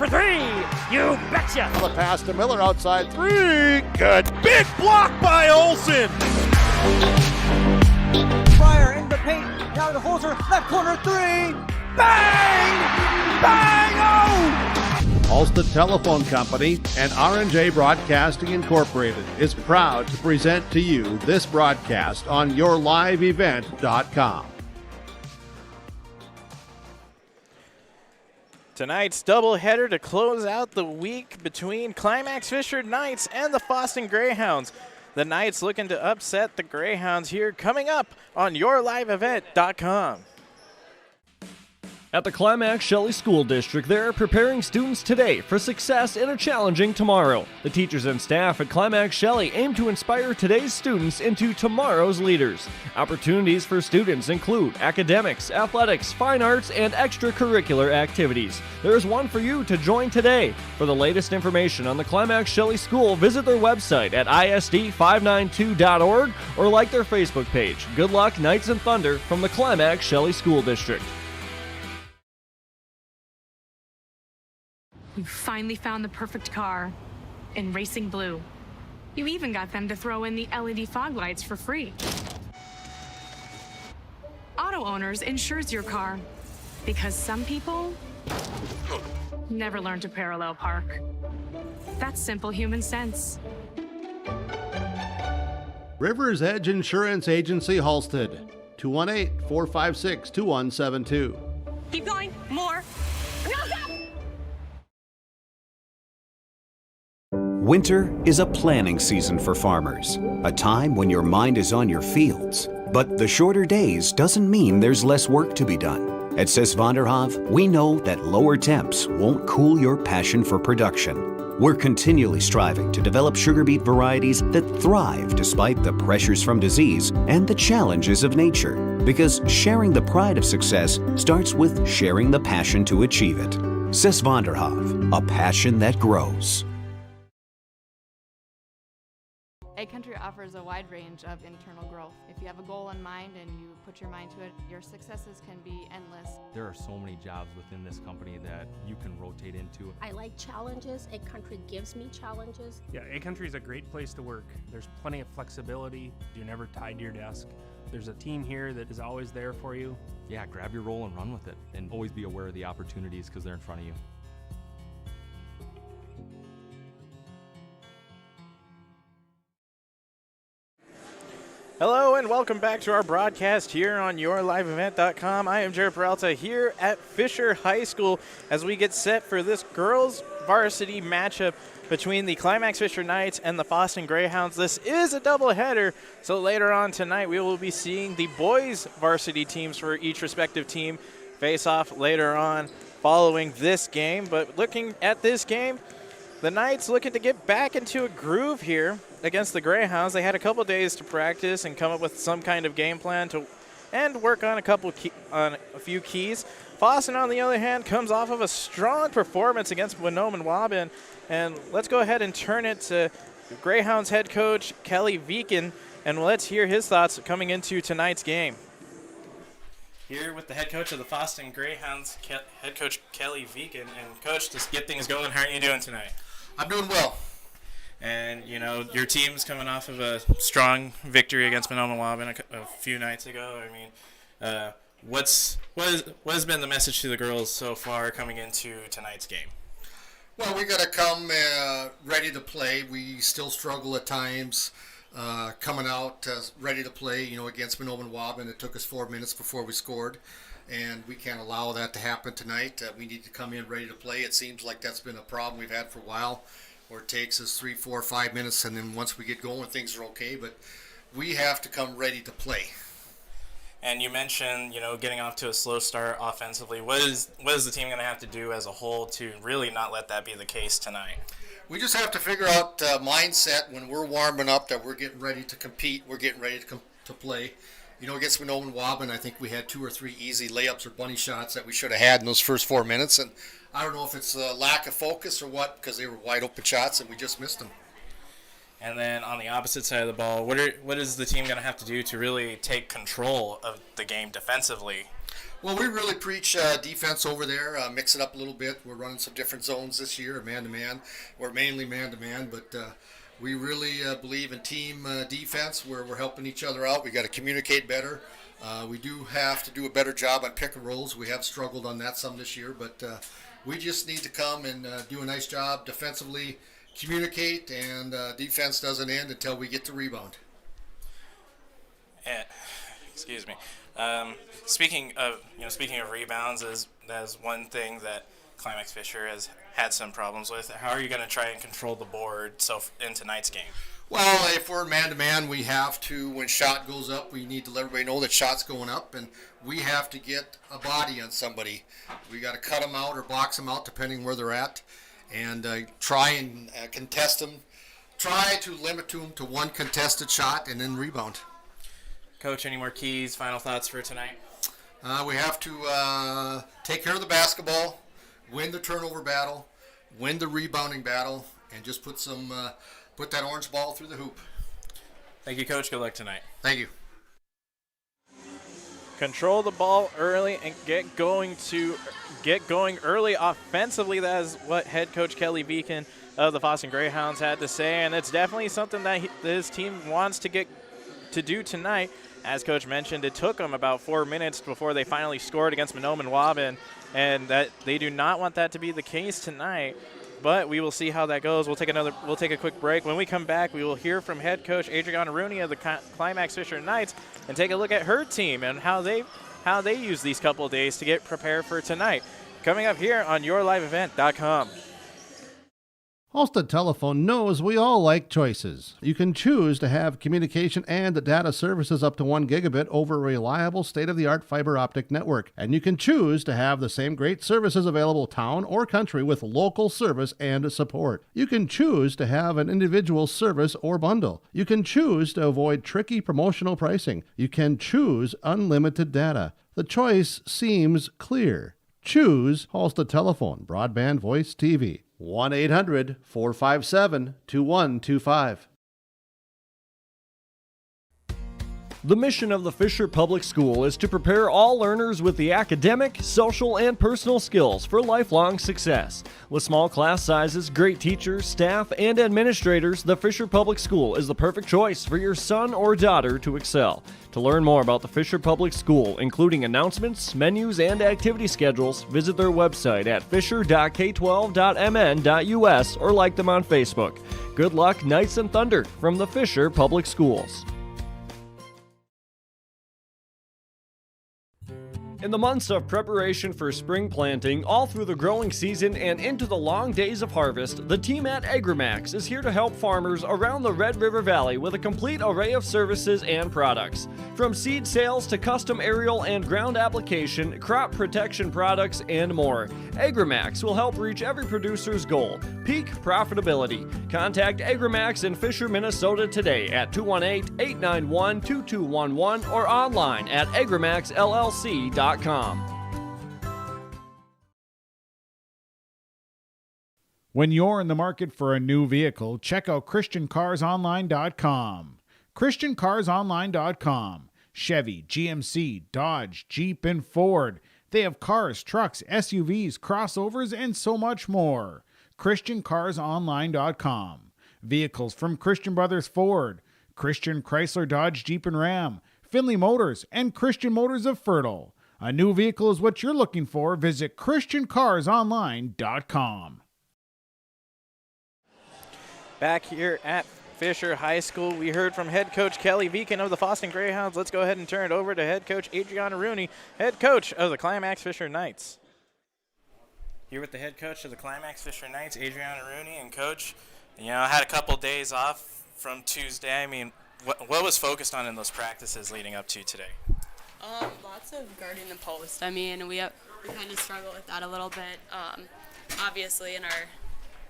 for three. You betcha. The pass to Miller outside three. Good. Big block by Olsen. Fryer in the paint. Now to Holzer. Left corner three. Bang! Bang! Oh! Ulster Telephone Company and R&J Broadcasting Incorporated is proud to present to you this broadcast on yourliveevent.com. Tonight's doubleheader to close out the week between Climax-Fisher Knights and the Fosston Greyhounds. The Knights looking to upset the Greyhounds here, coming up on yourliveevent.com. At the Climax-Shelley School District, they are preparing students today for success in a challenging tomorrow. The teachers and staff at Climax-Shelley aim to inspire today's students into tomorrow's leaders. Opportunities for students include academics, athletics, fine arts, and extracurricular activities. There is one for you to join today. For the latest information on the Climax-Shelley School, visit their website at isd592.org or like their Facebook page. Good luck, Knights and Thunder, from the Climax-Shelley School District. You finally found the perfect car in Racing Blue. You even got them to throw in the LED fog lights for free. Auto Owners insures your car because some people never learn to parallel park. That's simple human sense. Rivers Edge Insurance Agency, Halstead, 218-456-2172. Keep going, more. Winter is a planning season for farmers, a time when your mind is on your fields. But the shorter days doesn't mean there's less work to be done. At Sis van der Haaf, we know that lower temps won't cool your passion for production. We're continually striving to develop sugar beet varieties that thrive despite the pressures from disease and the challenges of nature. Because sharing the pride of success starts with sharing the passion to achieve it. Sis van der Haaf, a passion that grows. Ag Country offers a wide range of internal growth. If you have a goal in mind and you put your mind to it, your successes can be endless. There are so many jobs within this company that you can rotate into. I like challenges. Ag Country gives me challenges. Yeah, Ag Country is a great place to work. There's plenty of flexibility. You're never tied to your desk. There's a team here that is always there for you. Yeah, grab your role and run with it, and always be aware of the opportunities because they're in front of you. Hello and welcome back to our broadcast here on yourliveevent.com. I am Jared Peralta here at Fisher High School as we get set for this girls varsity matchup between the Climax-Fisher Knights and the Fosston Greyhounds. This is a doubleheader, so later on tonight we will be seeing the boys varsity teams for each respective team face off later on following this game. But looking at this game, the Knights looking to get back into a groove here against the Greyhounds. They had a couple days to practice and come up with some kind of game plan and work on a few keys. Fosston, on the other hand, comes off of a strong performance against Winoma-Waban. And let's go ahead and turn it to Greyhounds head coach Kelly Viken, and let's hear his thoughts coming into tonight's game. Here with the head coach of the Fosston Greyhounds, head coach Kelly Viken. And coach, just get things going, how are you doing tonight? I'm doing well. And, you know, your team's coming off of a strong victory against Winoma-Waban a few nights ago. I mean, what has been the message to the girls so far coming into tonight's game? Well, we got to come ready to play. We still struggle at times coming out ready to play, you know, against Winoma-Waban. It took us 4 minutes before we scored, and we can't allow that to happen tonight. We need to come in ready to play. It seems like that's been a problem we've had for a while, where it takes us 3, 4, 5 minutes, and then once we get going, things are okay. But we have to come ready to play. And you mentioned, you know, getting off to a slow start offensively. What is the team going to have to do as a whole to really not let that be the case tonight? We just have to figure out mindset when we're warming up that we're getting ready to compete. We're getting ready to play. You know, against Winoma-Waban, I think we had 2 or 3 easy layups or bunny shots that we should have had in those first 4 minutes. And I don't know if it's a lack of focus or what, because they were wide open shots and we just missed them. And then on the opposite side of the ball, what is the team going to have to do to really take control of the game defensively? Well, we really preach defense over there, mix it up a little bit. We're running some different zones this year, man-to-man. We're mainly man-to-man, but we really believe in team defense where we're helping each other out. We got to communicate better. We do have to do a better job on pick and rolls. We have struggled on that some this year, but we just need to come and do a nice job defensively, communicate, and defense doesn't end until we get the rebound. Excuse me. Speaking of rebounds, that's one thing that Climax-Fisher has had some problems with. How are you going to try and control the board in tonight's game? Well, if we're man-to-man, we have to, when shot goes up, we need to let everybody know that shot's going up, and we have to get a body on somebody. We got to cut them out or box them out, depending where they're at, and try and contest them. Try to limit them to one contested shot and then rebound. Coach, any more keys, final thoughts for tonight? We have to take care of the basketball, win the turnover battle, win the rebounding battle, and just put that orange ball through the hoop. Thank you, Coach. Good luck tonight. Thank you. Control the ball early and get going early offensively. That is what head coach Kelly Beacon of the Fosston Greyhounds had to say, and it's definitely something that his team wants to do tonight. As Coach mentioned, it took them about 4 minutes before they finally scored against Mahnomen-Waubun, and that they do not want that to be the case tonight. But we will see how that goes. We'll take a quick break. When we come back, we will hear from head coach Adriana Rooney of the Climax-Fisher Knights and take a look at her team and how they use these couple of days to get prepared for tonight. Coming up here on YourLiveEvent.com. Halstead Telephone knows we all like choices. You can choose to have communication and data services up to 1 gigabit over a reliable state-of-the-art fiber optic network. And you can choose to have the same great services available town or country with local service and support. You can choose to have an individual service or bundle. You can choose to avoid tricky promotional pricing. You can choose unlimited data. The choice seems clear. Choose Halstead Telephone, broadband voice TV. 1-800-457-2125. The mission of the Fisher Public School is to prepare all learners with the academic, social, and personal skills for lifelong success. With small class sizes, great teachers, staff, and administrators, the Fisher Public School is the perfect choice for your son or daughter to excel. To learn more about the Fisher Public School, including announcements, menus, and activity schedules, visit their website at fisher.k12.mn.us or like them on Facebook. Good luck, Knights and Thunder, from the Fisher Public Schools. In the months of preparation for spring planting, all through the growing season and into the long days of harvest, the team at AgriMax is here to help farmers around the Red River Valley with a complete array of services and products. From seed sales to custom aerial and ground application, crop protection products, and more, AgriMax will help reach every producer's goal, peak profitability. Contact AgriMax in Fisher, Minnesota today at 218-891-2211 or online at agrimaxllc.com. When you're in the market for a new vehicle, check out ChristianCarsOnline.com. ChristianCarsOnline.com. Chevy, GMC, Dodge, Jeep, and Ford. They have cars, trucks, SUVs, crossovers, and so much more. ChristianCarsOnline.com. Vehicles from Christian Brothers Ford, Christian Chrysler, Dodge, Jeep, and Ram, Finley Motors, and Christian Motors of Fertile. A new vehicle is what you're looking for. Visit ChristianCarsOnline.com. Back here at Fisher High School, we heard from head coach Kelly Beacon of the Fosston Greyhounds. Let's go ahead and turn it over to head coach Adriana Rooney, head coach of the Climax-Fisher Knights. Here with the head coach of the Climax-Fisher Knights, Adriana Rooney, and coach, I had a couple days off from Tuesday. I mean, what was focused on in those practices leading up to today? Lots of guarding the post. I mean, we kind of struggle with that a little bit. Obviously, in our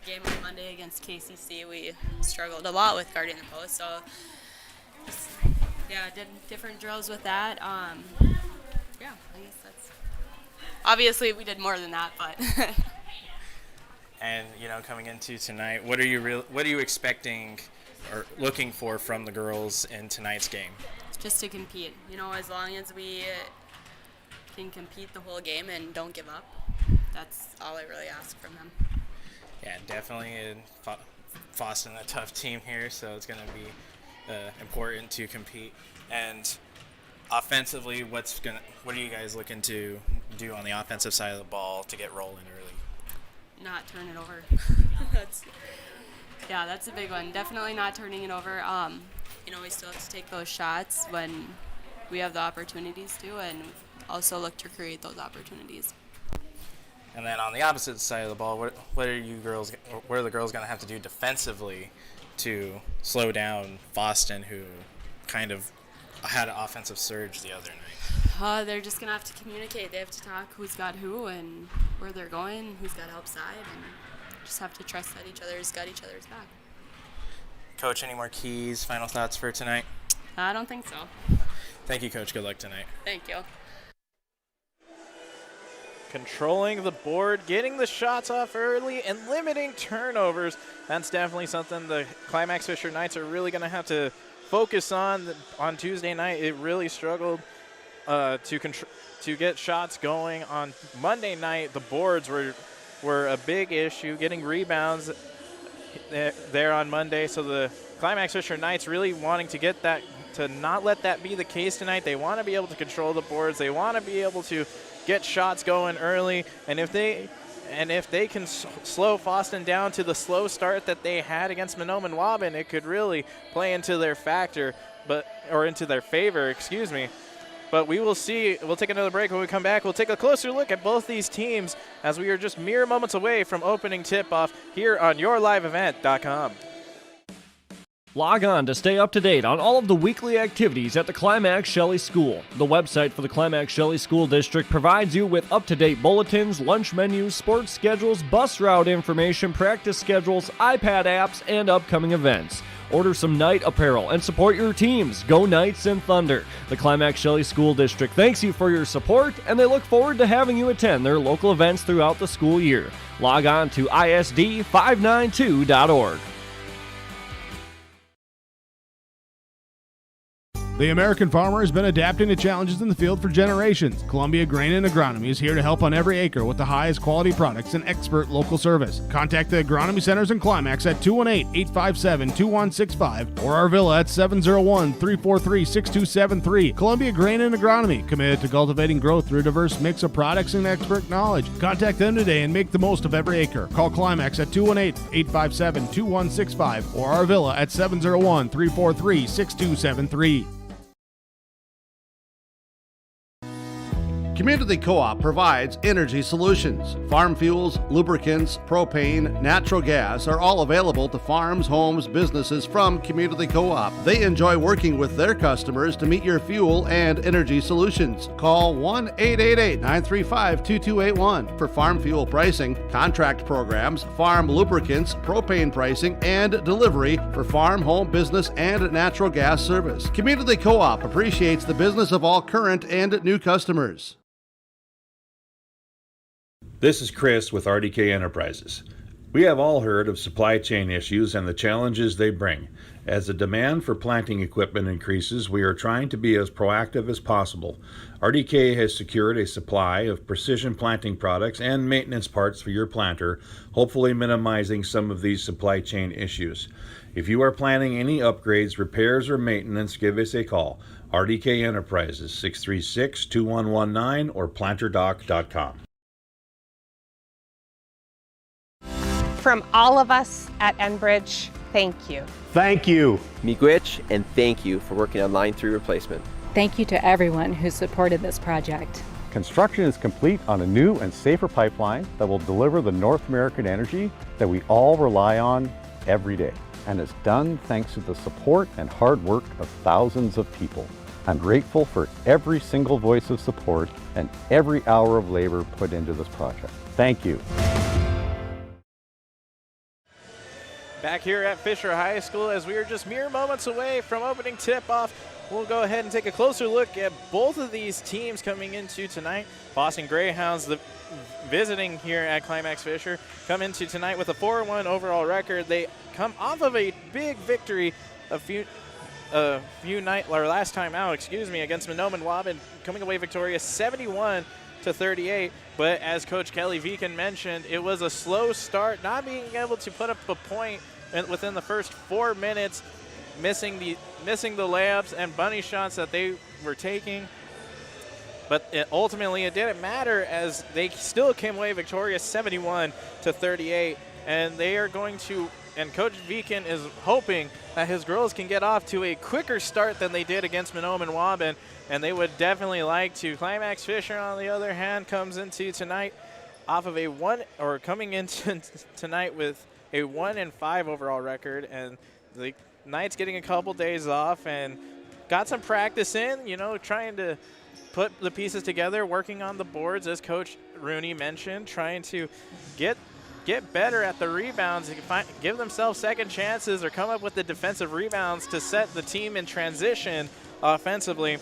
game on Monday against KCC, we struggled a lot with guarding the post. So, did different drills with that. I guess that's. Obviously, we did more than that, but. And coming into tonight, what are you expecting are looking for from the girls in tonight's game? Just to compete. As long as we can compete the whole game and don't give up, that's all I really ask from them. Yeah, definitely. Fosston, a tough team here, so it's going to be important to compete. And offensively, what are you guys looking to do on the offensive side of the ball to get rolling early? Not turn it over. That's a big one. Definitely not turning it over. We still have to take those shots when we have the opportunities to, and also look to create those opportunities. And then on the opposite side of the ball, what are the girls going to have to do defensively to slow down Fosston, who kind of had an offensive surge the other night? They're just going to have to communicate. They have to talk who's got who and where they're going, who's got help side, and just have to trust that each other's got each other's back. Coach, any more keys, final thoughts for tonight? I don't think so. Thank you, Coach. Good luck tonight. Thank you. Controlling the board, getting the shots off early, and limiting turnovers. That's definitely something the Climax-Fisher Knights are really going to have to focus on. On Tuesday night, it really struggled to get shots going. On Monday night, the boards were a big issue, getting rebounds there on Monday. So the Climax-Fisher Knights really wanting to get that, to not let that be the case tonight. They want to be able to control the boards. They want to be able to get shots going early, and if they can slow Fosston down to the slow start that they had against Mahnomen Waubun, it could really play into their into their favor, excuse me. But we will see. We'll take another break. When we come back, we'll take a closer look at both these teams as we are just mere moments away from opening tip-off here on YourLiveEvent.com. Log on to stay up to date on all of the weekly activities at the Climax-Shelley School. The website for the Climax-Shelley School District provides you with up-to-date bulletins, lunch menus, sports schedules, bus route information, practice schedules, iPad apps, and upcoming events. Order some night apparel and support your teams. Go Knights and Thunder. The Climax-Shelley School District thanks you for your support, and they look forward to having you attend their local events throughout the school year. Log on to isd592.org. The American farmer has been adapting to challenges in the field for generations. Columbia Grain and Agronomy is here to help on every acre with the highest quality products and expert local service. Contact the Agronomy Centers in Climax at 218-857-2165 or our villa at 701-343-6273. Columbia Grain and Agronomy, committed to cultivating growth through a diverse mix of products and expert knowledge. Contact them today and make the most of every acre. Call Climax at 218-857-2165 or our villa at 701-343-6273. Community Co-op provides energy solutions. Farm fuels, lubricants, propane, natural gas are all available to farms, homes, businesses from Community Co-op. They enjoy working with their customers to meet your fuel and energy solutions. Call 1-888-935-2281 for farm fuel pricing, contract programs, farm lubricants, propane pricing, and delivery for farm, home, business, and natural gas service. Community Co-op appreciates the business of all current and new customers. This is Chris with RDK Enterprises. We have all heard of supply chain issues and the challenges they bring. As the demand for planting equipment increases, we are trying to be as proactive as possible. RDK has secured a supply of precision planting products and maintenance parts for your planter, hopefully minimizing some of these supply chain issues. If you are planning any upgrades, repairs, or maintenance, give us a call. RDK Enterprises, 636-2119 or planterdoc.com. From all of us at Enbridge, thank you. Thank you. Miigwech, and thank you for working on Line 3 replacement. Thank you to everyone who supported this project. Construction is complete on a new and safer pipeline that will deliver the North American energy that we all rely on every day. And it's done thanks to the support and hard work of thousands of people. I'm grateful for every single voice of support and every hour of labor put into this project. Thank you. Back here at Fisher High School as we are just mere moments away from opening tip-off. we'll go ahead and take a closer look at both of these teams coming into tonight. Fosston Greyhounds, visiting here at Climax-Fisher, come into tonight with a 4-1 overall record. They come off of a big victory last time out, against Mahnomen-Waubun, coming away victorious 71-38. But as Coach Kelly Viken mentioned, it was a slow start, not being able to put up a point within the first 4 minutes, missing the layups and bunny shots that they were taking. But ultimately it didn't matter, as they still came away victorious 71-38. And they are going to, and Coach Viken is hoping that his girls can get off to a quicker start than they did against Mahnomen-Waubun, and they would definitely like to. Climax-Fisher, on the other hand, comes into tonight coming into tonight with a 1-5 overall record, and the Knights getting a couple days off and got some practice in, trying to put the pieces together, working on the boards, as Coach Rooney mentioned, trying to get better at the rebounds, give themselves second chances or come up with the defensive rebounds to set the team in transition offensively.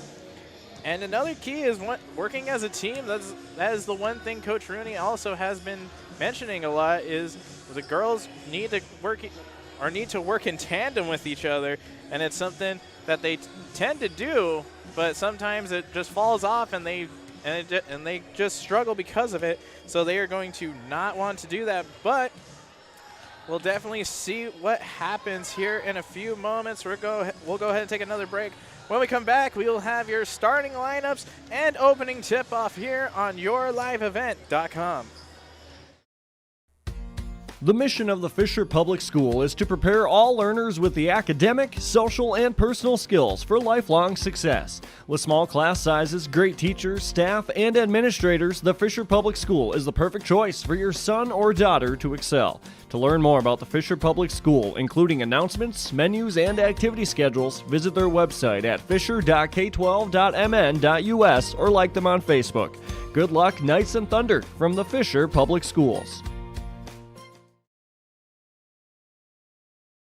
And another key is working as a team. That is the one thing Coach Rooney also has been mentioning a lot, is the girls need to work in tandem with each other, and it's something that they tend to do, but sometimes it just falls off and they just struggle because of it. So they are going to not want to do that, but we'll definitely see what happens here in a few moments. We'll go ahead and take another break. When we come back, we will have your starting lineups and opening tip-off here on yourliveevent.com. The mission of the Fisher Public School is to prepare all learners with the academic, social, and personal skills for lifelong success. With small class sizes, great teachers, staff, and administrators, the Fisher Public School is the perfect choice for your son or daughter to excel. To learn more about the Fisher Public School, including announcements, menus, and activity schedules, visit their website at fisher.k12.mn.us or like them on Facebook. Good luck, Knights and Thunder, from the Fisher Public Schools.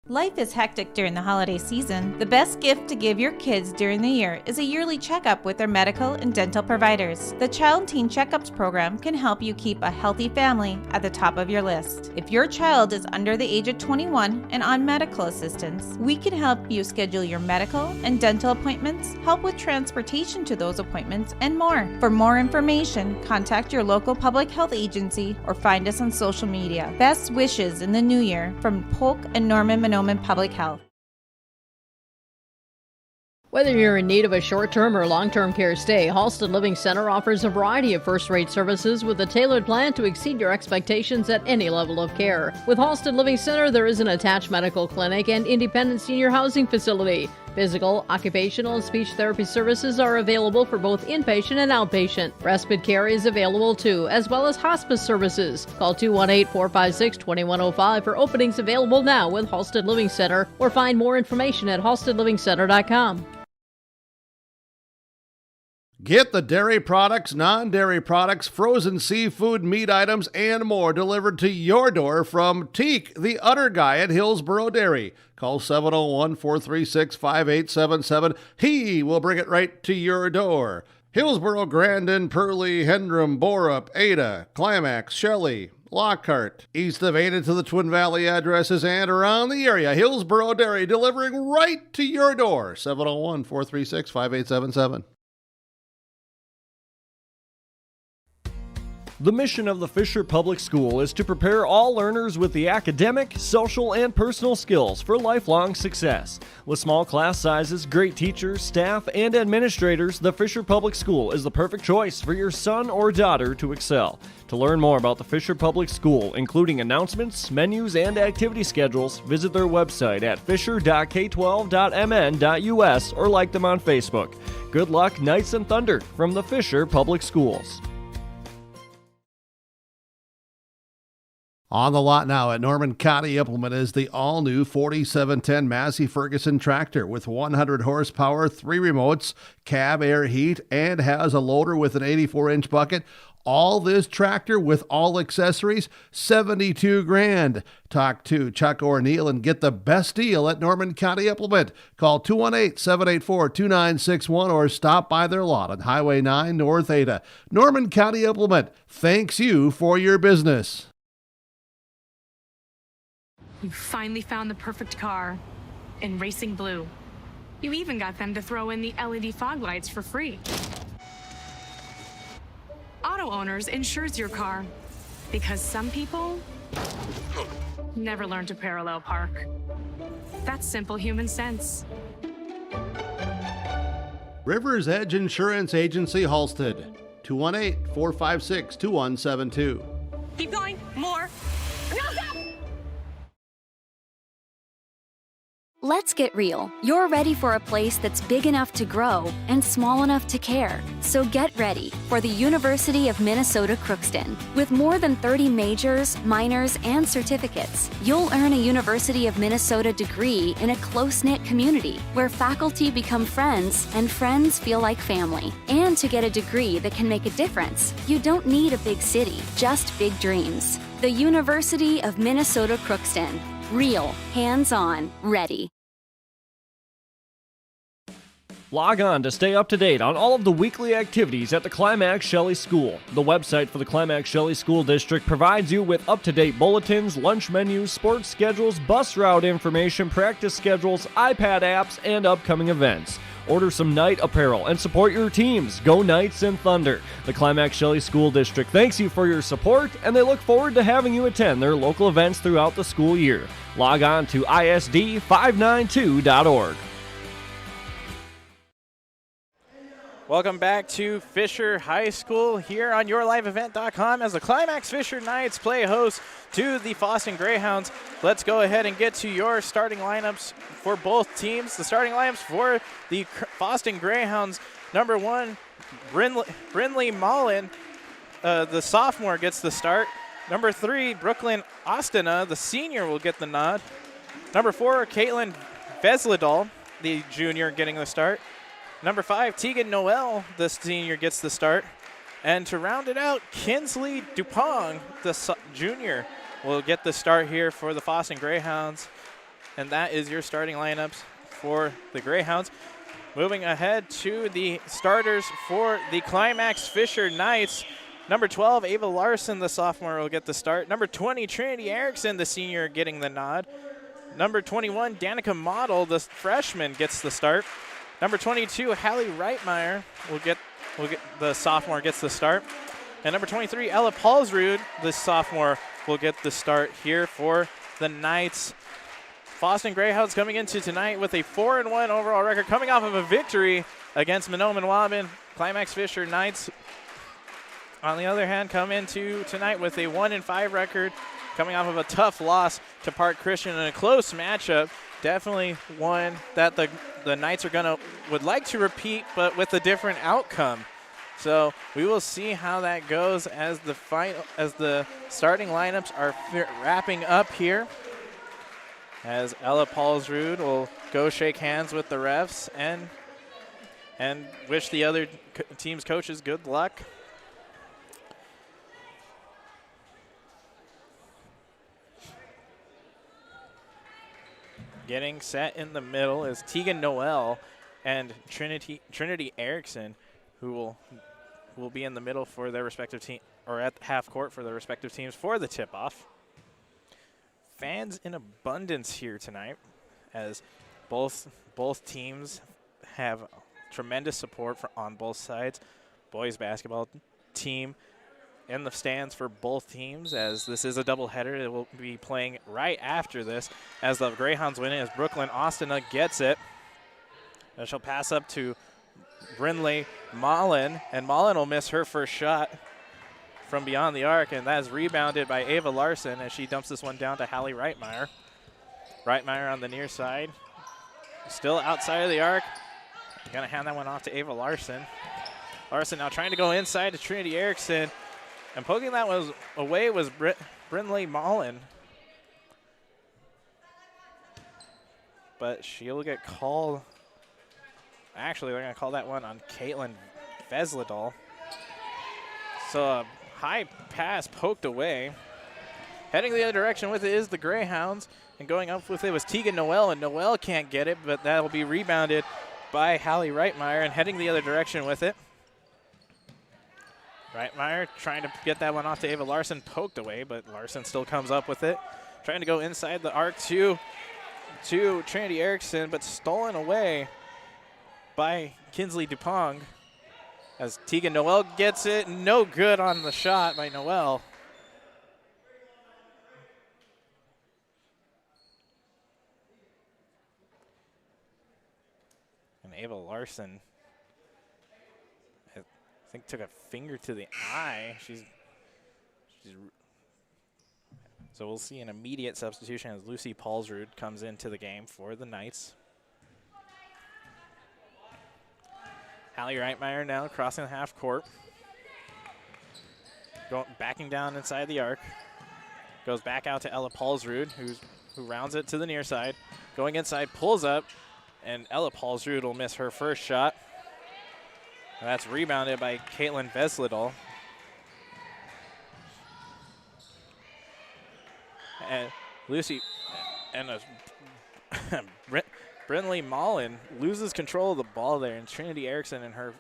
Life is hectic during the holiday season. The best gift to give your kids during the year is a yearly checkup with their medical and dental providers. The Child Teen Checkups program can help you keep a healthy family at the top of your list. If your child is under the age of 21 and on medical assistance, we can help you schedule your medical and dental appointments, help with transportation to those appointments, and more. For more information, contact your local public health agency or find us on social media. Best wishes in the new year from Polk and Norman Mahnomen Public Health. Whether you're in need of a short-term or long-term care stay, Halsted Living Center offers a variety of first-rate services with a tailored plan to exceed your expectations at any level of care. With Halsted Living Center, there is an attached medical clinic and independent senior housing facility. Physical, occupational, and speech therapy services are available for both inpatient and outpatient. Respite care is available too, as well as hospice services. Call 218-456-2105 for openings available now with Halsted Living Center, or find more information at halstedlivingcenter.com. Get the dairy products, non-dairy products, frozen seafood, meat items, and more delivered to your door from Teak, the Udder Guy at Hillsboro Dairy. Call 701-436-5877. He will bring it right to your door. Hillsboro, Grandin, Purley, Hendrum, Borup, Ada, Climax, Shelley, Lockhart. East of Ada to the Twin Valley addresses and around the area. Hillsboro Dairy delivering right to your door. 701-436-5877. The mission of the Fisher Public School is to prepare all learners with the academic, social, and personal skills for lifelong success. With small class sizes, great teachers, staff, and administrators, the Fisher Public School is the perfect choice for your son or daughter to excel. To learn more about the Fisher Public School, including announcements, menus, and activity schedules, visit their website at fisher.k12.mn.us or like them on Facebook. Good luck, Knights and Thunder, from the Fisher Public Schools. On the lot now at Norman County Implement is the all-new 4710 Massey Ferguson tractor with 100 horsepower, 3 remotes, cab air heat, and has a loader with an 84-inch bucket. All this tractor with all accessories, $72,000. Talk to Chuck or Neil and get the best deal at Norman County Implement. Call 218-784-2961 or stop by their lot on Highway 9 North Ada. Norman County Implement thanks you for your business. You finally found the perfect car in racing blue. You even got them to throw in the LED fog lights for free. Auto Owners insures your car because some people never learn to parallel park. That's simple human sense. River's Edge Insurance Agency, Halstead. 218-456-2172. Keep going. More. No, stop! Let's get real. You're ready for a place that's big enough to grow and small enough to care. So get ready for the University of Minnesota Crookston. With more than 30 majors, minors, and certificates, you'll earn a University of Minnesota degree in a close-knit community where faculty become friends and friends feel like family. And to get a degree that can make a difference, you don't need a big city, just big dreams. The University of Minnesota Crookston. Real, hands-on, ready. Log on to stay up to date on all of the weekly activities at the Climax-Shelley School. The website for the Climax-Shelley School District provides you with up-to-date bulletins, lunch menus, sports schedules, bus route information, practice schedules, iPad apps, and upcoming events. Order some night apparel and support your teams. Go Knights and Thunder. The Climax-Shelley School District thanks you for your support, and they look forward to having you attend their local events throughout the school year. Log on to isd592.org. Welcome back to Fisher High School here on YourLiveEvent.com as the Climax-Fisher Knights play host to the Fosston Greyhounds. Let's go ahead and get to your starting lineups for both teams. The starting lineups for the Fosston Greyhounds. Number 1, Brindley Mullen, the sophomore, gets the start. Number 3, Brooklyn Ostena, the senior, will get the nod. Number 4, Caitlin Vesledal, the junior, getting the start. Number 5, Tegan Noel, the senior, gets the start. And to round it out, Kinsley Dupong, the junior, will get the start here for the Fosston Greyhounds. And that is your starting lineups for the Greyhounds. Moving ahead to the starters for the Climax-Fisher Knights. Number 12, Ava Larson, the sophomore, will get the start. Number 20, Trinity Erickson, the senior, getting the nod. Number 21, Danica Model, the freshman, gets the start. Number 22, Hallie Reitmeyer will get the sophomore, gets the start. And number 23, Ella Paulsrud, the sophomore, will get the start here for the Knights. Fosston Greyhounds coming into tonight with a 4-1 overall record, coming off of a victory against Mahnomen-Waban. Climax-Fisher Knights, on the other hand, come into tonight with a 1-5 record, coming off of a tough loss to Park Christian in a close matchup. Definitely one that the Knights would like to repeat, but with a different outcome. So we will see how that goes as the starting lineups are wrapping up here. As Ella Paulsrud will go shake hands with the refs and wish the other team's coaches good luck. Getting set in the middle is Tegan Noel and Trinity Erickson, who will be in the middle for their respective team, or at half court for their respective teams for the tip-off. Fans in abundance here tonight, as both teams have tremendous support on both sides. Boys basketball team in the stands for both teams, as this is a doubleheader. It will be playing right after this as the Greyhounds win it, as Brooklyn Ostena gets it. And she'll pass up to Brindley Mullen, and Mullen will miss her first shot from beyond the arc, and that is rebounded by Ava Larson as she dumps this one down to Hallie Reitmeyer. Reitmeyer on the near side, still outside of the arc. Gonna hand that one off to Ava Larson. Larson now trying to go inside to Trinity Erickson, and poking that was away was Brindley Mullen. But she'll get called. Actually, they're going to call that one on Caitlin Vesledal. So a high pass poked away. Heading the other direction with it is the Greyhounds. And going up with it was Tegan Noel, and Noel can't get it, but that'll be rebounded by Hallie Reitmeyer, and heading the other direction with it. Reitmeyer trying to get that one off to Ava Larson, poked away, but Larson still comes up with it. Trying to go inside the arc to Trinity Erickson, but stolen away by Kinsley Dupong. As Tegan Noel gets it, no good on the shot by Noel. And Ava Larson, I think, took a finger to the eye. So we'll see an immediate substitution as Lucy Paulsrud comes into the game for the Knights. Hallie Reitmeyer now crossing the half court. Backing down inside the arc. Goes back out to Ella Paulsrud, who rounds it to the near side. Going inside, pulls up, and Ella Paulsrud will miss her first shot. And that's rebounded by Caitlin Veslidal. And Lucy and Brinley Mullen loses control of the ball there, and Trinity Erickson and her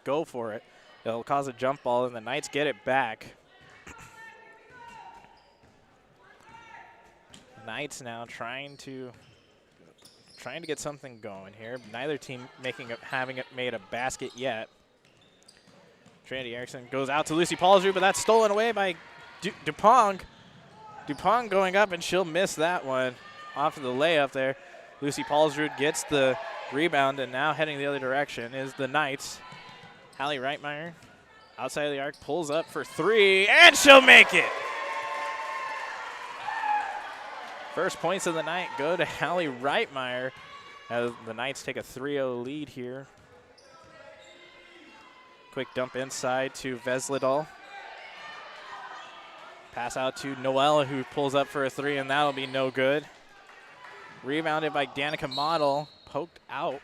go for it. It'll cause a jump ball, and the Knights get it back. Knights now trying to get something going here. Neither team having it made a basket yet. Trinity Erickson goes out to Lucy Paulsrud, but that's stolen away by Dupong. Dupong going up, and she'll miss that one off of the layup there. Lucy Paulsrud gets the rebound, and now heading the other direction is the Knights. Hallie Reitmeyer outside of the arc, pulls up for three, and she'll make it. First points of the night go to Hallie Reitmeyer as the Knights take a 3-0 lead here. Quick dump inside to Veslidal. Pass out to Noel, who pulls up for a three, and that'll be no good. Rebounded by Danica Model, poked out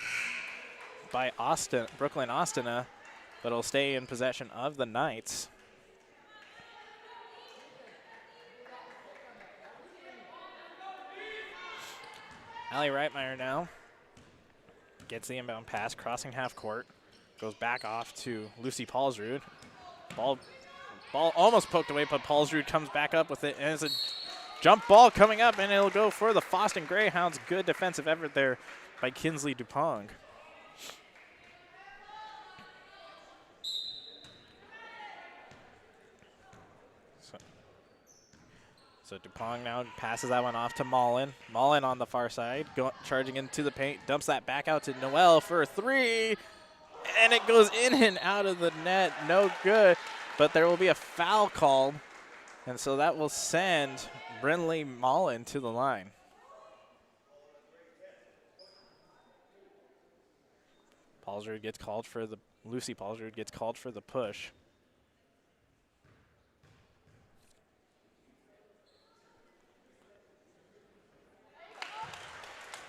by Brooklyn Ostina, but it'll stay in possession of the Knights. Hallie Reitmeyer now gets the inbound pass, crossing half court, goes back off to Lucy Paulsrud. Ball almost poked away, but Paulsrud comes back up with it, and it's a jump ball coming up, and it'll go for the Fosston Greyhounds. Good defensive effort there by Kinsley Dupong. So Dupong now passes that one off to Mullen. Mullen on the far side, charging into the paint, dumps that back out to Noel for a three, and it goes in and out of the net. No good, but there will be a foul called, and so that will send Brinley Mullen to the line. Lucy Paulsrud gets called for the push.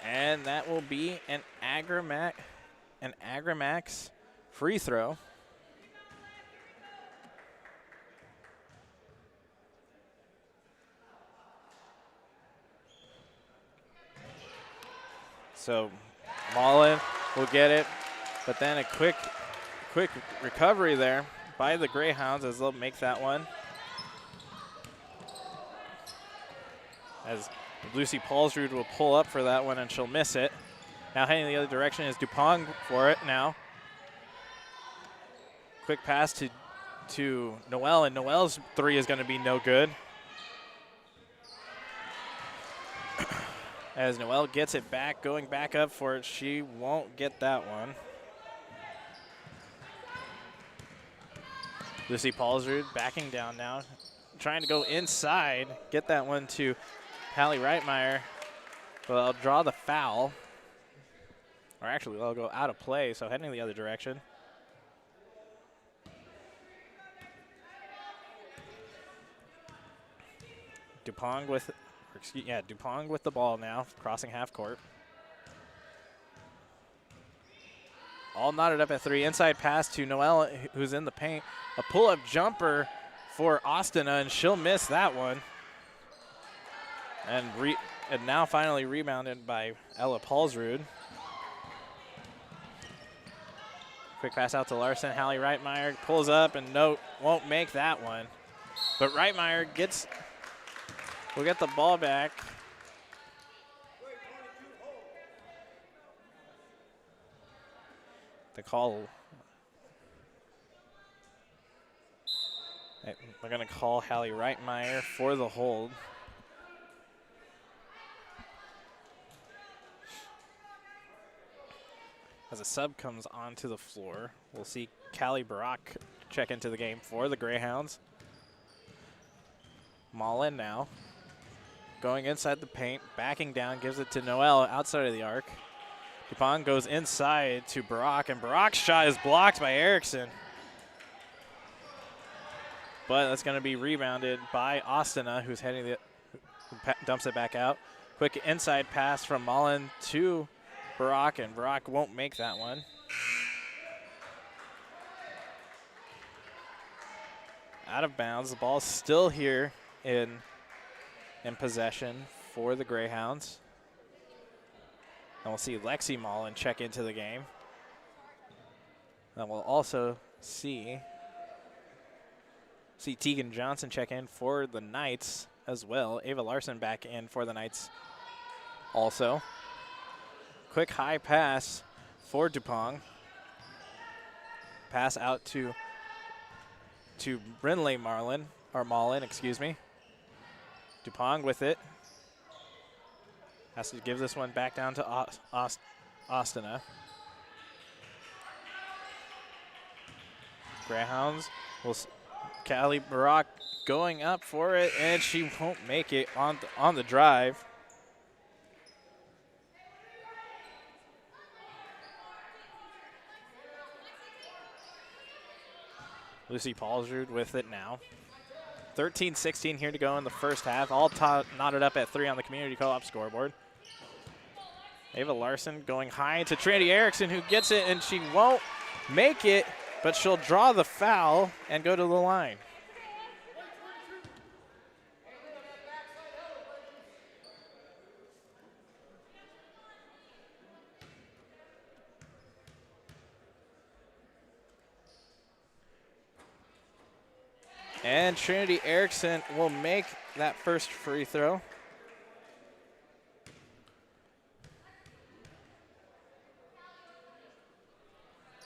And that will be an Agramax free throw. So Mullen will get it, but then a quick recovery there by the Greyhounds as they'll make that one. As Lucy Paulsrud will pull up for that one, and she'll miss it. Now heading the other direction is Dupong for it now. Quick pass to Noel, and Noel's three is going to be no good. As Noel gets it back, going back up for it, she won't get that one. Lucy Paulsrud backing down now, trying to go inside, get that one to Hallie Reitmeyer. Well, I'll draw the foul. Or actually, they'll go out of play, so heading the other direction. Dupong with the ball now, crossing half court. all knotted up at 3. Inside pass to Noelle, who's in the paint. A pull-up jumper for Austina, and she'll miss that one. And now finally rebounded by Ella Paulsrud. Quick pass out to Larson. Hallie Reitmeyer pulls up and won't make that one. But Reitmeyer will get the ball back. The call. We're going to call Hallie Reitmeyer for the hold. As a sub comes onto the floor, we'll see Callie Barak check into the game for the Greyhounds. Mullen now going inside the paint, backing down, gives it to Noelle outside of the arc. Dupont goes inside to Barak, and Barak's shot is blocked by Erickson. But that's going to be rebounded by Austina, who dumps it back out. Quick inside pass from Mullen to Barak, and Barak won't make that one. Out of bounds. The ball's still here in possession for the Greyhounds. And we'll see Lexi Mullen check into the game. And we'll also see Tegan Johnson check in for the Knights as well. Ava Larson back in for the Knights also. Quick high pass for Dupont. Pass out to Brinley Mullen, excuse me. Dupont with it. Has to give this one back down to Austina. Greyhounds will Callie Barak going up for it, and she won't make it on the drive. Lucy Paulsrud with it now. 13-16 here to go in the first half. All knotted up at 3 on the community co-op scoreboard. Ava Larson going high to Trinity Erickson, who gets it, and she won't make it, but she'll draw the foul and go to the line. And Trinity Erickson will make that first free throw.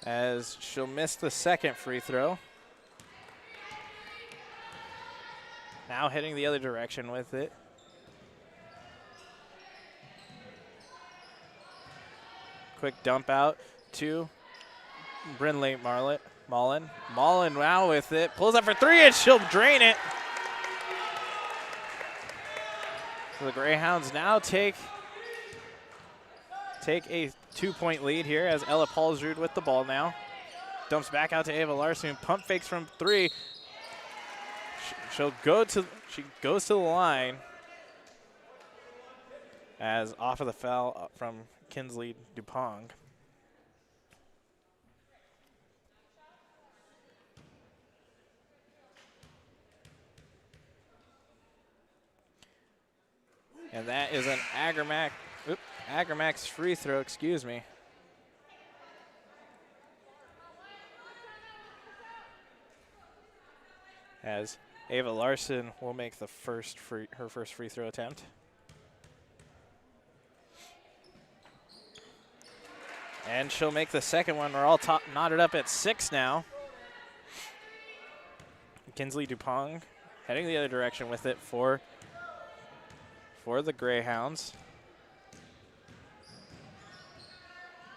As she'll miss the second free throw. Now heading the other direction with it. Quick dump out to Brinley Mullen. Mullen now with it. Pulls up for 3 and she'll drain it. So the Greyhounds now take a 2-point lead here as Ella Paulsrud with the ball now. Dumps back out to Ava Larson. Pump fakes from 3. She goes to the line as off of the foul from Kinsley Dupont. And that is an Agramax free throw, excuse me. As Ava Larson will make the her first free throw attempt. And she'll make the second one. We're all knotted up at 6 now. Kinsley Dupont heading the other direction with it for the Greyhounds.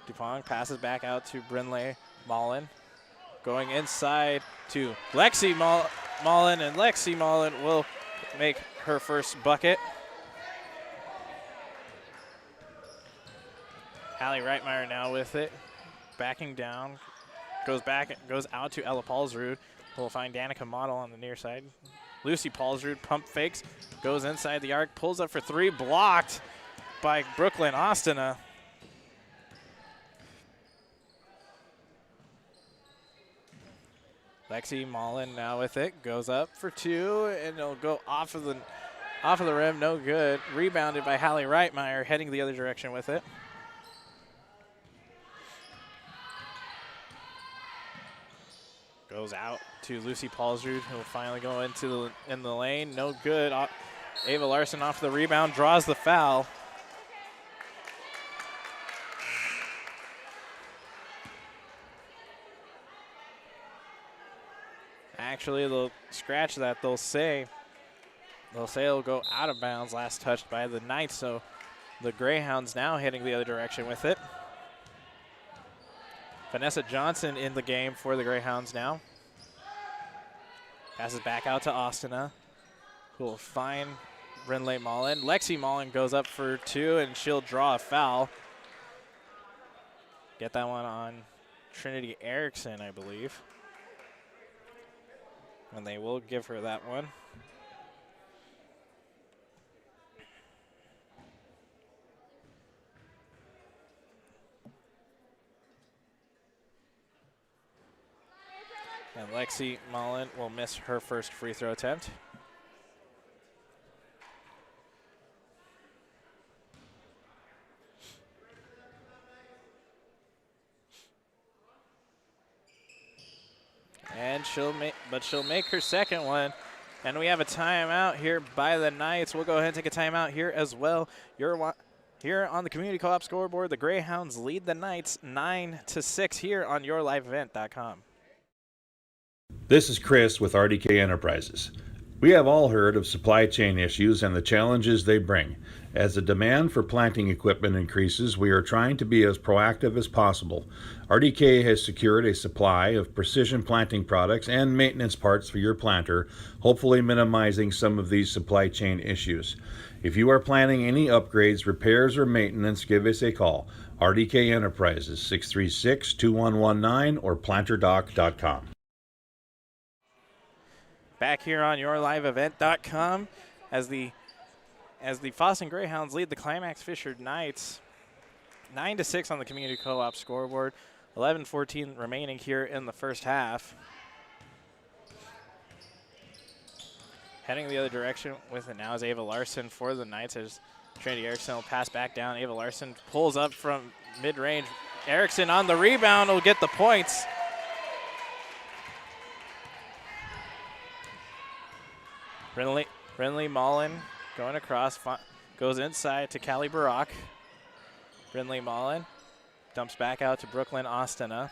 Dupont passes back out to Brinley Mullen. Going inside to Lexi Mullen, and Lexi Mullen will make her first bucket. Hallie Reitmeyer now with it. Backing down. Goes out to Ella Paulsrud. We'll find Danica Model on the near side. Lucy Paulsrud pump fakes. Goes inside the arc. Pulls up for 3. Blocked by Brooklyn Austina. Lexi Mullen now with it, goes up for two, and it'll go off of the rim, no good. Rebounded by Hallie Reitmeyer, heading the other direction with it. Goes out to Lucy Paulsrud, who will finally go in the lane, no good. Ava Larson off the rebound, draws the foul. Actually, they'll scratch that. They'll say it'll go out of bounds, last touched by the Knights, so the Greyhounds now heading the other direction with it. Vanessa Johnson in the game for the Greyhounds now. Passes back out to Austina, who will find Brinley Mullen. Lexi Mullen goes up for two, and she'll draw a foul. Get that one on Trinity Erickson, I believe. And they will give her that one. And Lexi Mullen will miss her first free throw attempt. And she'll make her second one. And we have a timeout here by the Knights. We'll go ahead and take a timeout here as well. Here on the Community Co-op scoreboard, the Greyhounds lead the Knights 9-6 here on yourliveevent.com. This is Chris with RDK Enterprises. We have all heard of supply chain issues and the challenges they bring. As the demand for planting equipment increases, we are trying to be as proactive as possible. RDK has secured a supply of precision planting products and maintenance parts for your planter, hopefully minimizing some of these supply chain issues. If you are planning any upgrades, repairs, or maintenance, give us a call. RDK Enterprises, 636-2119 or planterdoc.com. Back here on yourliveevent.com as the Fosston Greyhounds lead the Climax-Fisher Knights 9-6 on the Community Co-op scoreboard. 11:14 remaining here in the first half. Heading the other direction with it now is Ava Larson for the Knights as Trinity Erickson will pass back down. Ava Larson pulls up from mid-range. Erickson on the rebound will get the points. Brinley Mullen going across, goes inside to Callie Barak. Brinley Mullen dumps back out to Brooklyn Austina.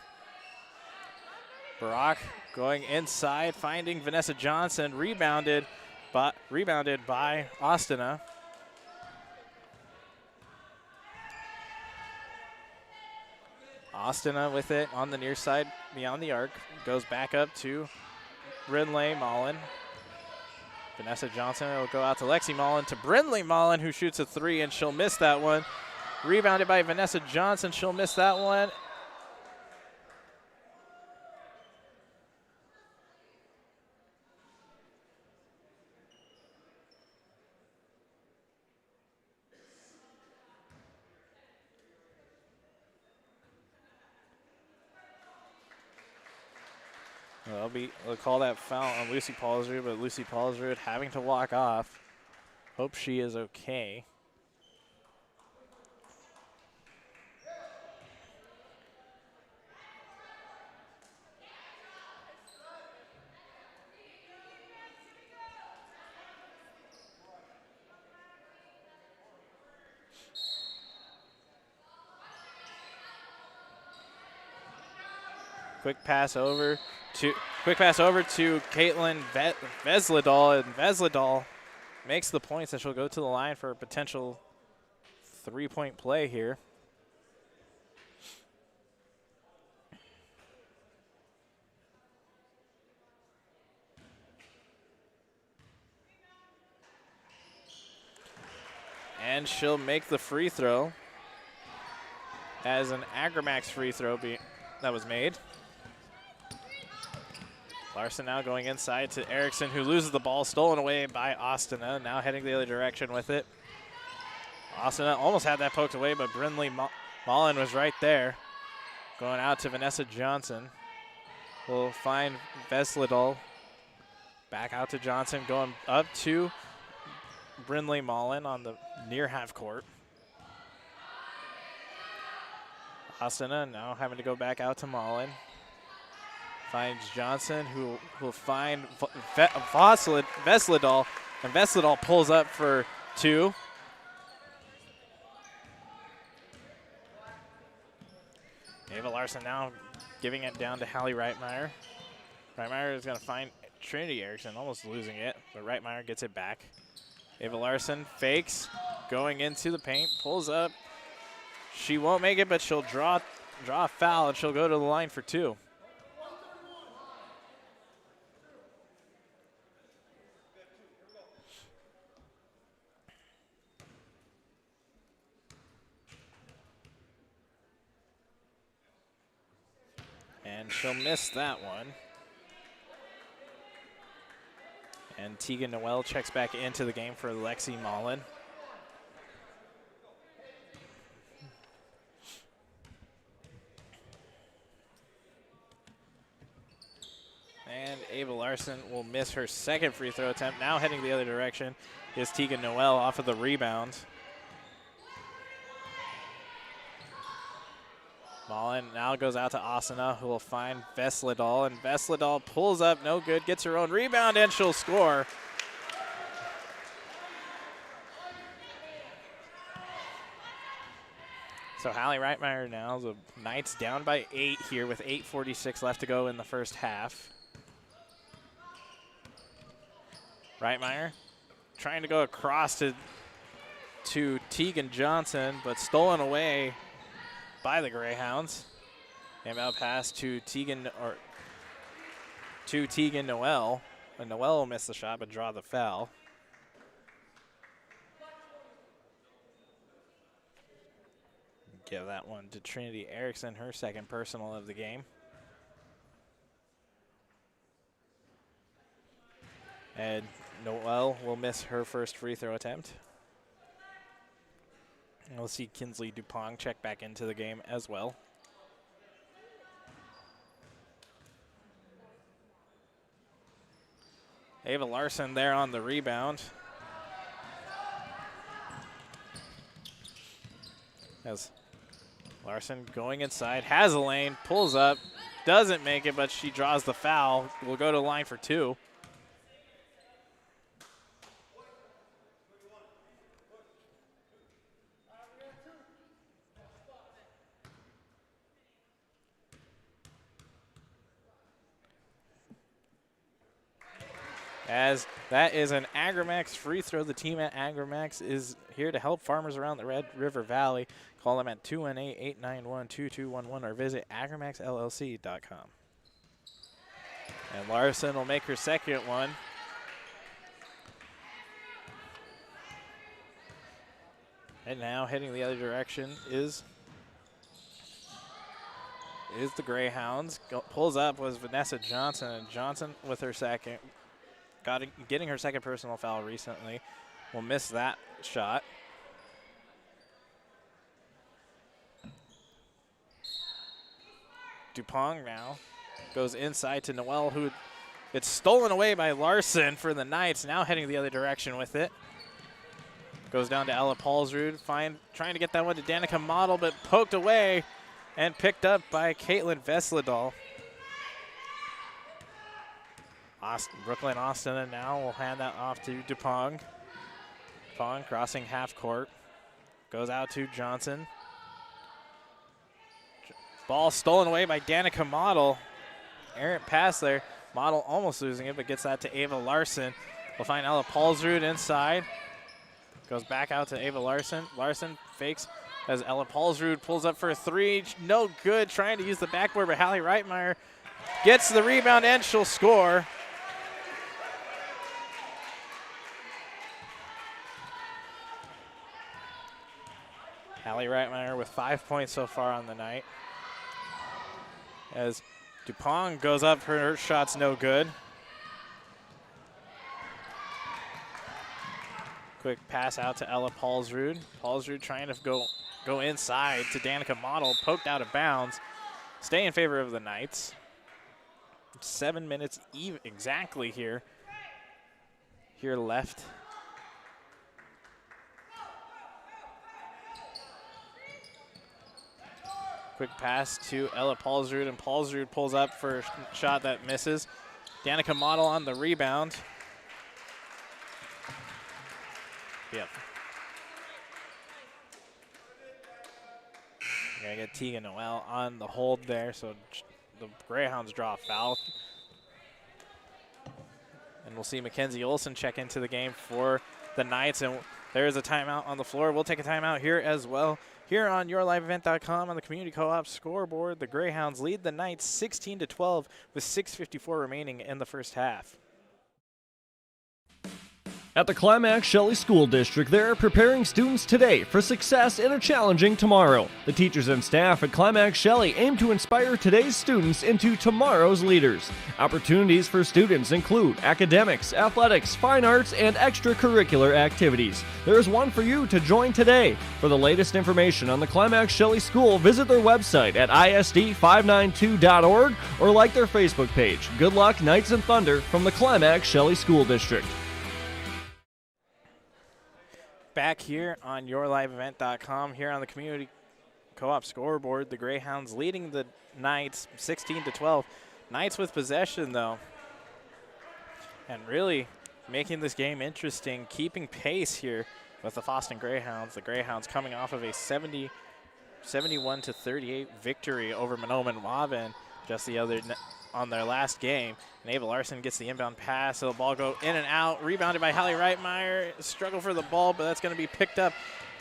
Barak going inside, finding Vanessa Johnson, rebounded by Austina. Austina with it on the near side beyond the arc, goes back up to Brinley Mullen. Vanessa Johnson will go out to Lexi Mullen to Brinley Mullen, who shoots a three, and she'll miss that one. Rebounded by Vanessa Johnson. She'll miss that one. They'll call that foul on Lucy Paulsrud, but Lucy Paulsrud having to walk off. Hope she is okay. Quick pass over to Caitlin Vesledal, and Vesledal makes the points, and she'll go to the line for a potential three-point play here. And she'll make the free throw as an Agramax free throw that was made. Larson now going inside to Erickson, who loses the ball, stolen away by Austina, now heading the other direction with it. Austina almost had that poked away, but Brinley Mullen was right there. Going out to Vanessa Johnson. will find Vesledal. Back out to Johnson, going up to Brindley Mullen on the near half court. Asana now having to go back out to Mullen. Finds Johnson, who will find Vesledal, and Vesledal pulls up for 2. Ava Larson now giving it down to Hallie Reitmeyer. Reitmeyer is going to find Trinity Erickson, almost losing it, but Reitmeyer gets it back. Ava Larson fakes, going into the paint, pulls up. She won't make it, but she'll draw a foul, and she'll go to the line for 2. And she'll miss that one. And Tegan Noel checks back into the game for Lexi Mullen. And Ava Larson will miss her second free throw attempt. Now heading the other direction is Tegan Noel off of the rebound. Mullen now goes out to Asana, who will find Vesledal, and Vesledal pulls up, no good, gets her own rebound, and she'll score. So Hallie Reitmeyer now, the Knights down by 8 here with 8:46 left to go in the first half. Reitmeyer trying to go across to Tegan Johnson, but stolen away by the Greyhounds. Inbound pass to Tegan Noel. And Noel will miss the shot but draw the foul. Give that one to Trinity Erickson, her second personal of the game. And Noel will miss her first free throw attempt. And we'll see Kinsley Dupont check back into the game as well. Ava Larson there on the rebound. As Larson going inside, has a lane, pulls up, doesn't make it, but she draws the foul. Will go to the line for 2. As that is an Agrimax free throw. The team at Agrimax is here to help farmers around the Red River Valley. Call them at 218-891-2211 or visit agrimaxllc.com. And Larson will make her second one. And now heading the other direction is the Greyhounds. Pulls up was Vanessa Johnson, and Johnson with her second. Getting her second personal foul recently. Will miss that shot. Dupont now goes inside to Noel, who it's stolen away by Larson for the Knights. Now heading the other direction with it. Goes down to Ella Paulsrud, trying to get that one to Danica Model, but poked away and picked up by Caitlin Vesledal. Brooklyn Austin now will hand that off to Dupont. Dupont crossing half court. Goes out to Johnson. Ball stolen away by Danica Model. Errant pass there. Model almost losing it, but gets that to Ava Larson. We'll find Ella Paulsrud inside. Goes back out to Ava Larson. Larson fakes as Ella Paulsrud pulls up for a 3. No good. Trying to use the backboard, but Hallie Reitmeyer gets the rebound and she'll score. Hallie Reitmeyer with 5 points so far on the night. As Dupont goes up, her shot's no good. Quick pass out to Ella Paulsrud. Paulsrud trying to go inside to Danica Model, poked out of bounds. Stay in favor of the Knights. 7 minutes exactly here left. Quick pass to Ella Paulsrud, and Paulsrud pulls up for a shot that misses. Danica Model on the rebound. Yep. Gonna get Tegan Noel on the hold there, so the Greyhounds draw a foul. And we'll see Mackenzie Olson check into the game for the Knights, and there is a timeout on the floor. We'll take a timeout here as well. Here on yourliveevent.com on the Community Co-op scoreboard, the Greyhounds lead the Knights 16-12 with 6:54 remaining in the first half. At the Climax-Shelley School District, they're preparing students today for success in a challenging tomorrow. The teachers and staff at Climax-Shelley aim to inspire today's students into tomorrow's leaders. Opportunities for students include academics, athletics, fine arts, and extracurricular activities. There is one for you to join today. For the latest information on the Climax-Shelley School, visit their website at isd592.org or like their Facebook page. Good luck, Knights and Thunder, from the Climax-Shelley School District. Back here on yourliveevent.com, here on the Community Co-op scoreboard, the Greyhounds leading the Knights 16-12. Knights with possession, though, and really making this game interesting, keeping pace here with the Fosston Greyhounds. The Greyhounds coming off of a 71-38 victory over Monoman Waban just the other on their last game. And Ava Larson gets the inbound pass, so the ball go in and out, rebounded by Hallie Reitmeyer. Struggle for the ball, but that's going to be picked up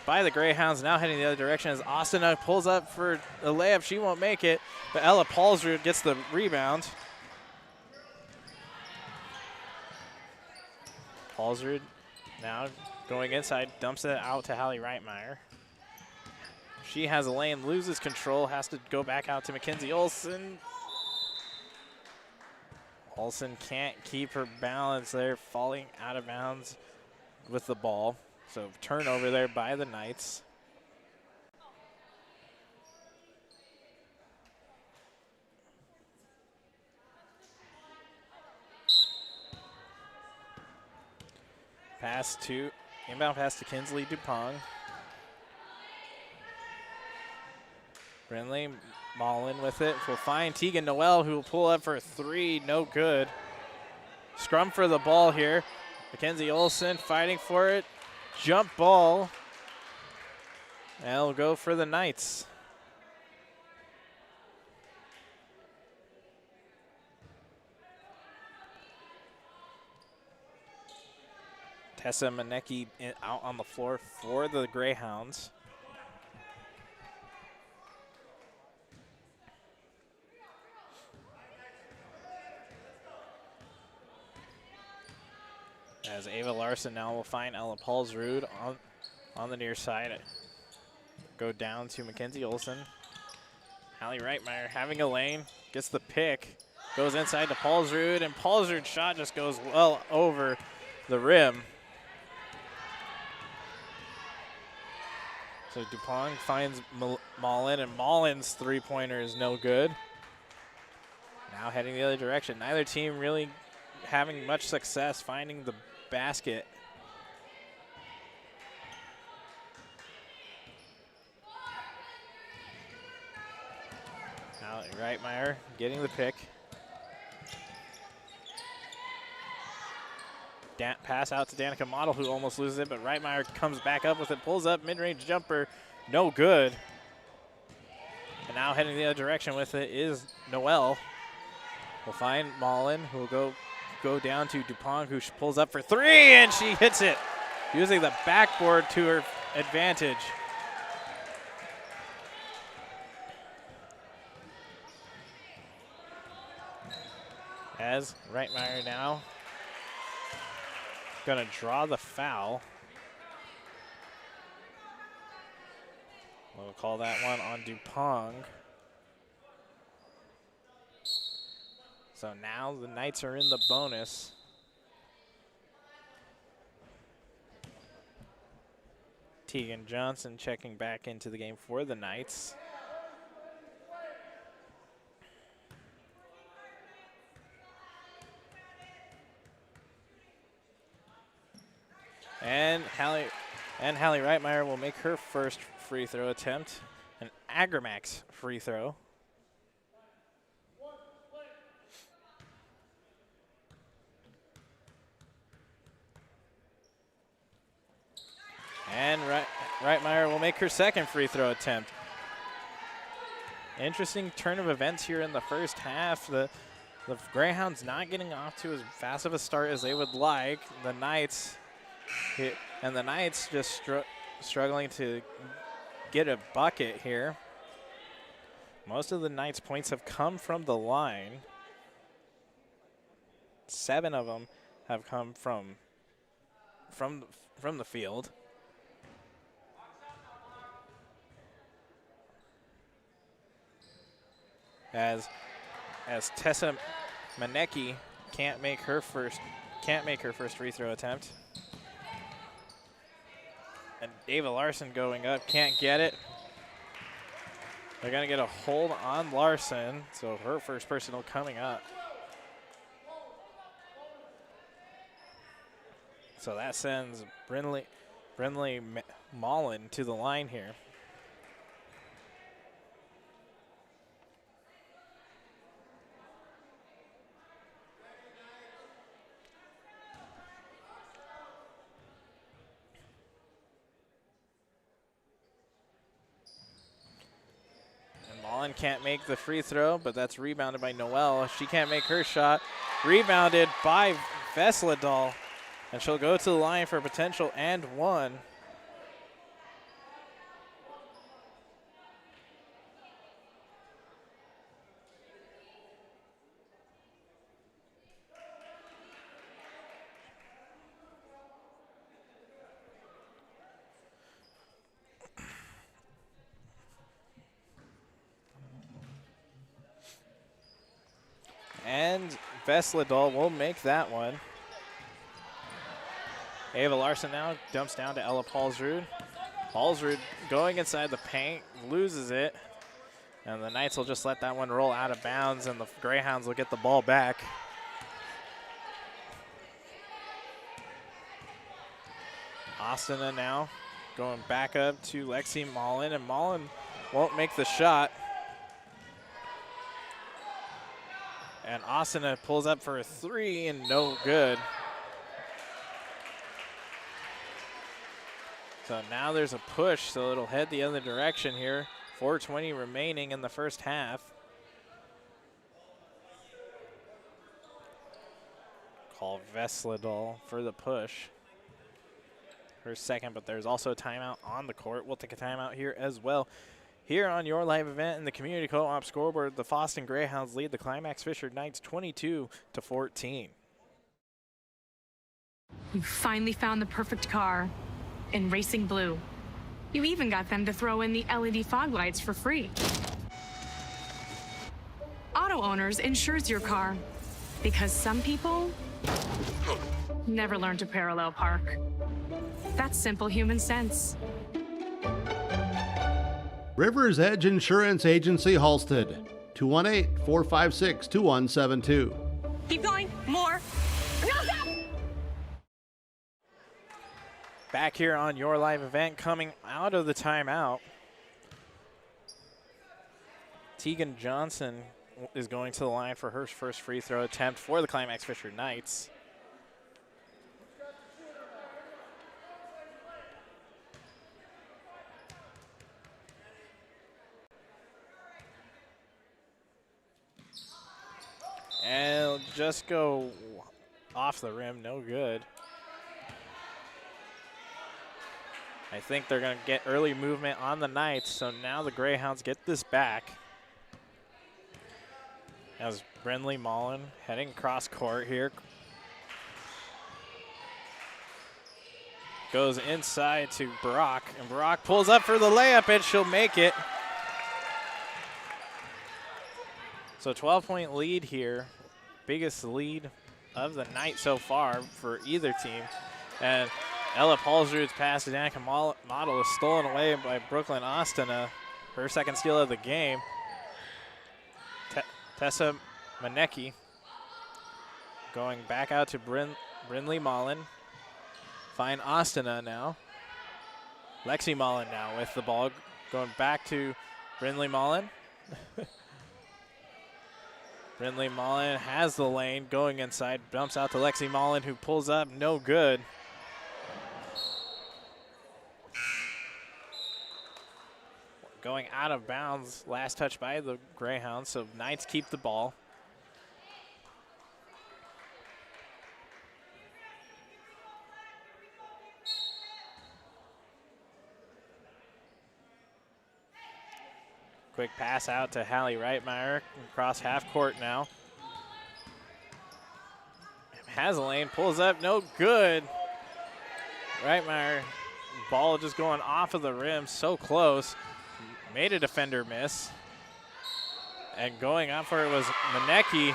by the Greyhounds. Now heading the other direction as Austin pulls up for a layup. She won't make it, but Ella Paulsrud gets the rebound. Paulsrud now going inside, dumps it out to Hallie Reitmeyer. She has a lane, loses control, has to go back out to Mackenzie Olson. Olson can't keep her balance there, falling out of bounds with the ball. So turnover there by the Knights. Inbound pass to Kinsley Dupont. Brinley Mullen with it. Will find Tegan Noel, who will pull up for a three. No good. Scrum for the ball here. Mackenzie Olson fighting for it. Jump ball. And it'll go for the Knights. Tessa Manecki out on the floor for the Greyhounds. As Ava Larson now will find Ella Paulsrud on the near side. Go down to Mackenzie Olson. Hallie Reitmeyer having a lane, gets the pick, goes inside to Paulsrud, and Paulsrud's shot just goes well over the rim. So Dupont finds Mullen, and Mullen's three-pointer is no good. Now heading the other direction. Neither team really having much success finding the basket. Now Reitmeyer getting the pick. Pass out to Danica Model, who almost loses it, but Reitmeyer comes back up with it, pulls up, mid-range jumper, no good. And now heading the other direction with it is Noel. We'll find Mullen, who will go down to Dupont, who pulls up for three, and she hits it, using the backboard to her advantage. As Reitmeyer now going to draw the foul. We'll call that one on Dupont. So now the Knights are in the bonus. Tegan Johnson checking back into the game for the Knights. And Hallie Reitmeyer will make her first free throw attempt, an Agramax free throw. And Reitmeyer will make her second free throw attempt. Interesting turn of events here in the first half. The Greyhounds not getting off to as fast of a start as they would like. The Knights just struggling to get a bucket here. Most of the Knights' points have come from the line. 7 of them have come from the field. As Tessa Manecki can't make her first free throw attempt. And Ava Larson going up, can't get it. They're gonna get a hold on Larson, so her first personal coming up. So that sends Brinley Mullen to the line here. Mullen can't make the free throw, but that's rebounded by Noelle. She can't make her shot. Rebounded by Vesledal, and she'll go to the line for a potential and one. And Vesledal will make that one. Ava Larson now dumps down to Ella Paulsrud. Paulsrud going inside the paint, loses it. And the Knights will just let that one roll out of bounds, and the Greyhounds will get the ball back. Austin now going back up to Lexi Mullen, and Mullen won't make the shot. And Austin pulls up for a 3 and no good. So now there's a push, so it'll head the other direction here. 4:20 remaining in the first half. Call Vesledal for the push. Her second, but there's also a timeout on the court. We'll take a timeout here as well. Here on your live event in the Community Co-op scoreboard, the Fosston Greyhounds lead the Climax-Fisher Knights 22-14. You finally found the perfect car in racing blue. You even got them to throw in the LED fog lights for free. Auto Owners insures your car because some people never learn to parallel park. That's simple human sense. River's Edge Insurance Agency, Halstead, 218-456-2172. Keep going. More. No, stop! Back here on your live event, coming out of the timeout. Tegan Johnson is going to the line for her first free throw attempt for the Climax-Fisher Knights. And it'll just go off the rim, no good. I think they're going to get early movement on the Knights, so now the Greyhounds get this back. As Brinley Mullen heading cross court here. Goes inside to Brock, and Brock pulls up for the layup, and she'll make it. So 12-point lead here. Biggest lead of the night so far for either team. And Ella Paulsrud's pass to Danica Model is stolen away by Brooklyn Austin, her second steal of the game. Tessa Manecki going back out to Brinley Mullen. find Ostina now. Lexi Mullen now with the ball, going back to Brindley Mullen. Brindley Mullen has the lane, going inside, dumps out to Lexi Mullen, who pulls up, no good. Going out of bounds, last touch by the Greyhounds, so Knights keep the ball. Quick pass out to Hallie Reitmeyer across half court now. Has a lane, pulls up, no good. Reitmeyer, ball just going off of the rim, so close. Made a defender miss. And going up for it was Manecki.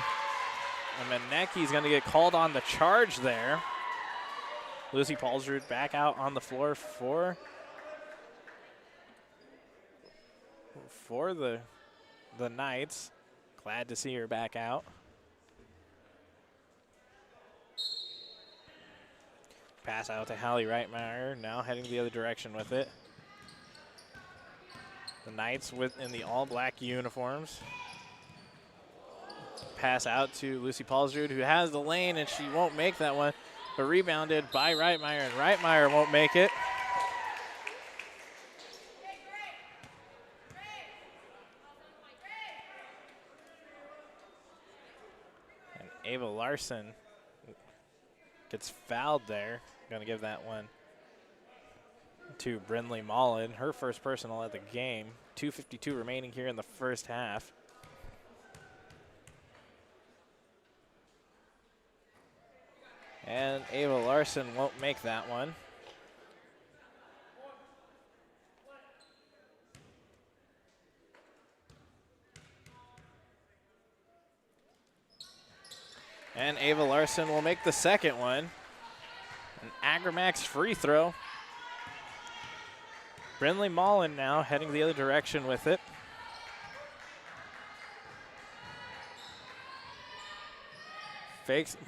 And Manecki's going to get called on the charge there. Lucy Paulsrud back out on the floor for the Knights. Glad to see her back out. Pass out to Hallie Reitmeyer, now heading the other direction with it. The Knights in the all-black uniforms. Pass out to Lucy Paulsrud, who has the lane, and she won't make that one, but rebounded by Reitmeyer, and Reitmeyer won't make it. And Ava Larson gets fouled there. Going to give that one to Brindley Mullen, her first personal at the game. 2:52 remaining here in the first half. And Ava Larson won't make that one. And Ava Larson will make the second one. An Agramax free throw. Brindley Mullen now heading the other direction with it.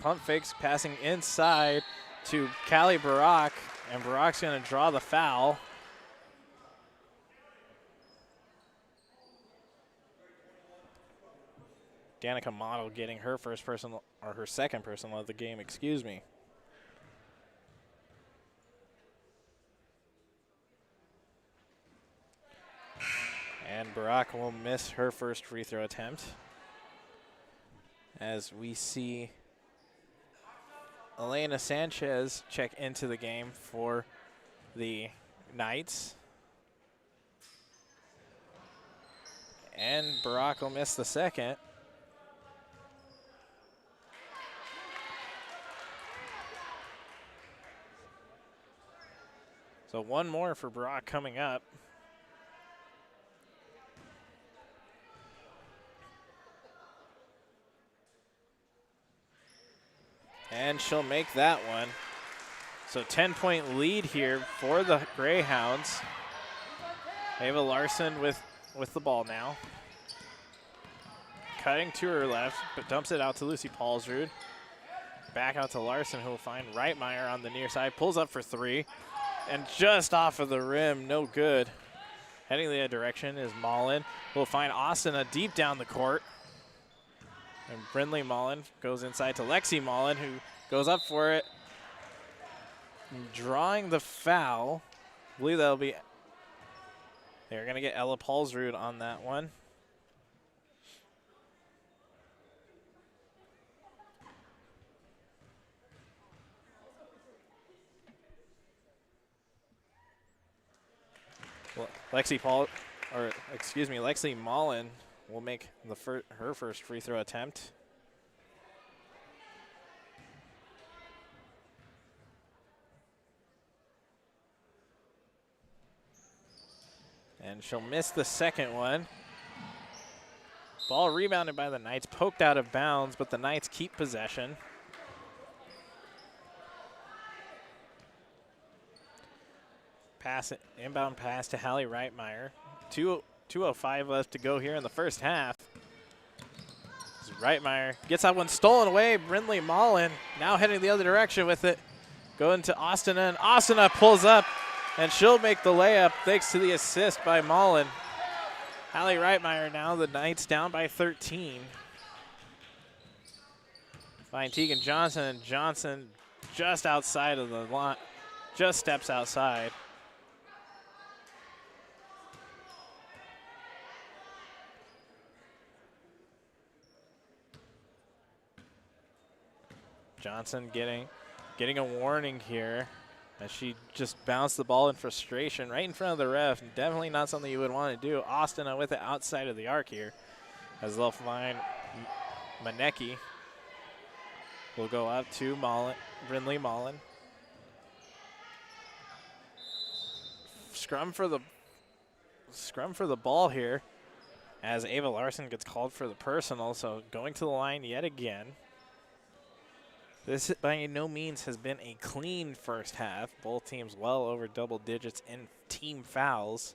Pump fakes, passing inside to Callie Barak, and Barak's going to draw the foul. Danica Model getting her first personal, or her second personal of the game, excuse me. And Barak will miss her first free throw attempt. As we see Elena Sanchez check into the game for the Knights. And Barak will miss the second. So one more for Barak coming up. And she'll make that one. So 10-point lead here for the Greyhounds. Ava Larson with the ball now. Cutting to her left, but dumps it out to Lucy Paulsrud. Back out to Larson, who will find Reitmeyer on the near side. Pulls up for three. And just off of the rim, no good. Heading the other direction is Mullen. We'll find Austin deep down the court. And Brindley Mullen goes inside to Lexi Mullen, who goes up for it. Drawing the foul. I believe that'll be, they're going to get Ella Paulsrud on that one. Well, Lexi Mullen will make her first free throw attempt. And she'll miss the second one. Ball rebounded by the Knights, poked out of bounds, but the Knights keep possession. Inbound pass to Hallie Reitmeyer. 2:05 left to go here in the first half. Reitmeyer gets that one stolen away. Brindley Mullen now heading the other direction with it. Going to Austin, and Austin pulls up, and she'll make the layup thanks to the assist by Mullen. Hallie Reitmeyer now, the Knights down by 13. Find Tegan Johnson, and Johnson just outside of the line, just steps outside. Johnson getting a warning here as she just bounced the ball in frustration right in front of the ref. Definitely not something you would want to do. Austin with it outside of the arc here as they'll find Manecki. Will go up to Brindley Mullen. Scrum for the ball here as Ava Larson gets called for the personal, so going to the line yet again. This by no means has been a clean first half. Both teams well over double digits in team fouls.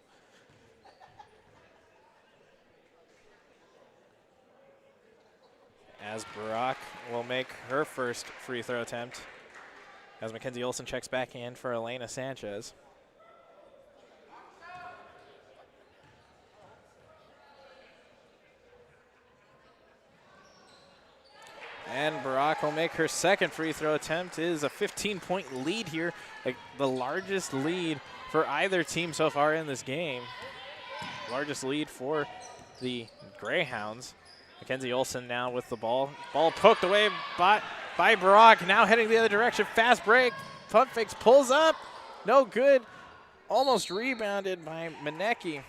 As Barack will make her first free throw attempt as Mackenzie Olsen checks back in for Elena Sanchez. And Barack will make her second free throw attempt. It is a 15-point lead here, like the largest lead for either team so far in this game. Largest lead for the Greyhounds. Mackenzie Olsen now with the ball. Ball poked away by Barack, now heading the other direction. Fast break, pump fakes, pulls up, no good. Almost rebounded by Manecki.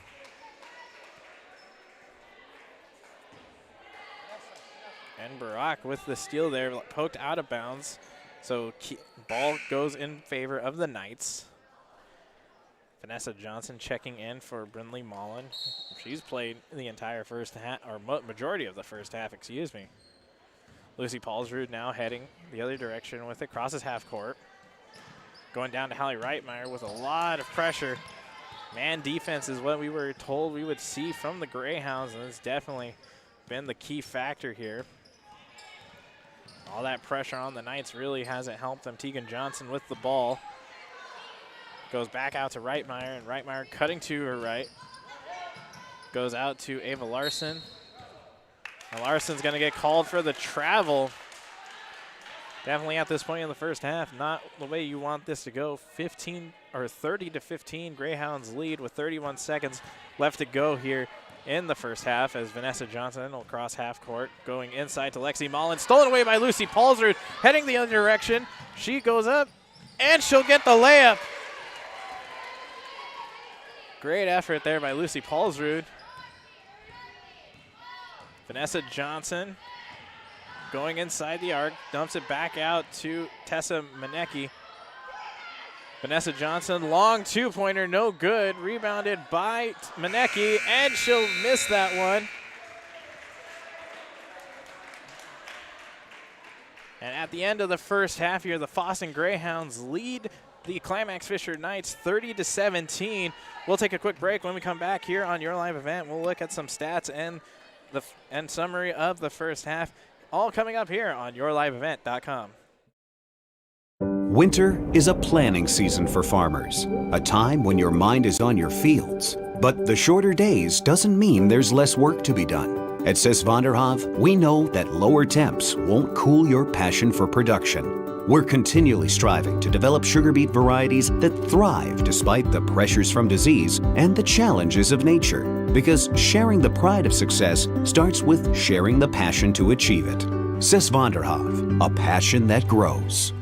And Barack with the steal there, poked out of bounds. So ball goes in favor of the Knights. Vanessa Johnson checking in for Brindley Mullen. She's played the entire first half, or majority of the first half, excuse me. Lucy Paulsrud now heading the other direction with it, crosses half court. Going down to Hallie Reitmeyer with a lot of pressure. Man defense is what we were told we would see from the Greyhounds, and it's definitely been the key factor here. All that pressure on the Knights really hasn't helped them. Tegan Johnson with the ball. Goes back out to Reitmeyer, and Reitmeyer cutting to her right. Goes out to Ava Larson. And Larson's going to get called for the travel. Definitely at this point in the first half, not the way you want this to go. 30-15, Greyhounds lead with 31 seconds left to go here in the first half as Vanessa Johnson will cross half court, going inside to Lexi Mullen. Stolen away by Lucy Paulsrud, heading the other direction. She goes up, and she'll get the layup. Great effort there by Lucy Paulsrud. Vanessa Johnson going inside the arc, dumps it back out to Tessa Manecki. Vanessa Johnson, long two-pointer, no good. Rebounded by Manecki, and she'll miss that one. And at the end of the first half here, the Fosston Greyhounds lead the Climax-Fisher Knights 30-17. We'll take a quick break. When we come back here on Your Live Event, we'll look at some stats and summary of the first half, all coming up here on YourLiveEvent.com. Winter is a planning season for farmers, a time when your mind is on your fields. But the shorter days doesn't mean there's less work to be done. At Sis van der Haaf, we know that lower temps won't cool your passion for production. We're continually striving to develop sugar beet varieties that thrive despite the pressures from disease and the challenges of nature. Because sharing the pride of success starts with sharing the passion to achieve it. Sis van der Haaf, a passion that grows.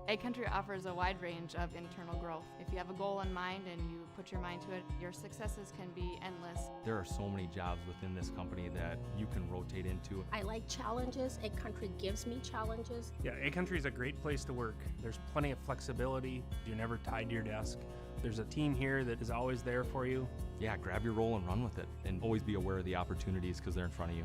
Egg Country offers a wide range of internal growth. If you have a goal in mind and you put your mind to it, your successes can be endless. There are so many jobs within this company that you can rotate into. I like challenges. Egg Country gives me challenges. Yeah, Egg Country is a great place to work. There's plenty of flexibility. You're never tied to your desk. There's a team here that is always there for you. Yeah, grab your role and run with it. And always be aware of the opportunities because they're in front of you.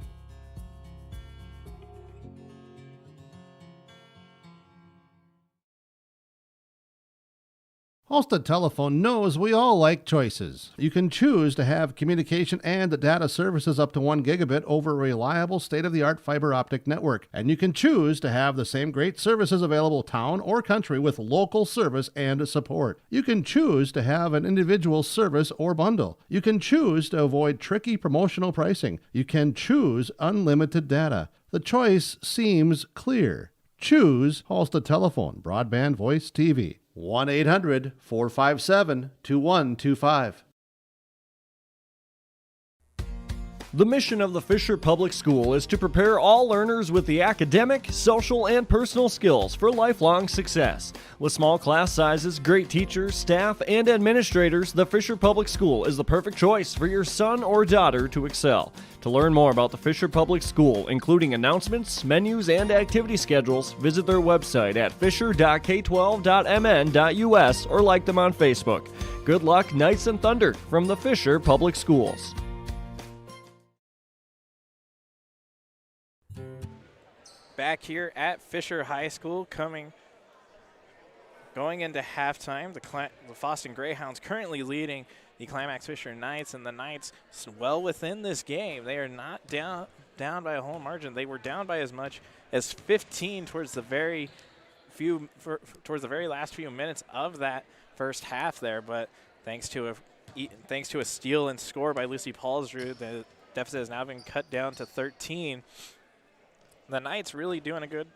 Halstead Telephone knows we all like choices. You can choose to have communication and data services up to 1 gigabit over a reliable state-of-the-art fiber optic network. And you can choose to have the same great services available town or country with local service and support. You can choose to have an individual service or bundle. You can choose to avoid tricky promotional pricing. You can choose unlimited data. The choice seems clear. Choose Halstead Telephone, broadband voice TV. 1-800-457-2125. The mission of the Fisher Public School is to prepare all learners with the academic, social, and personal skills for lifelong success. With small class sizes, great teachers, staff, and administrators, the Fisher Public School is the perfect choice for your son or daughter to excel. To learn more about the Fisher Public School, including announcements, menus, and activity schedules, visit their website at fisher.k12.mn.us or like them on Facebook. Good luck, Knights and Thunder, from the Fisher Public Schools. Back here at Fisher High School, going into halftime, the Fosston Greyhounds currently leading the Climax-Fisher Knights, and the Knights well within this game. They are not down by a whole margin. They were down by as much as 15 towards the very last few minutes of that first half there. But thanks to a steal and score by Lucy Paulsrud, the deficit has now been cut down to 13. The Knights really doing a good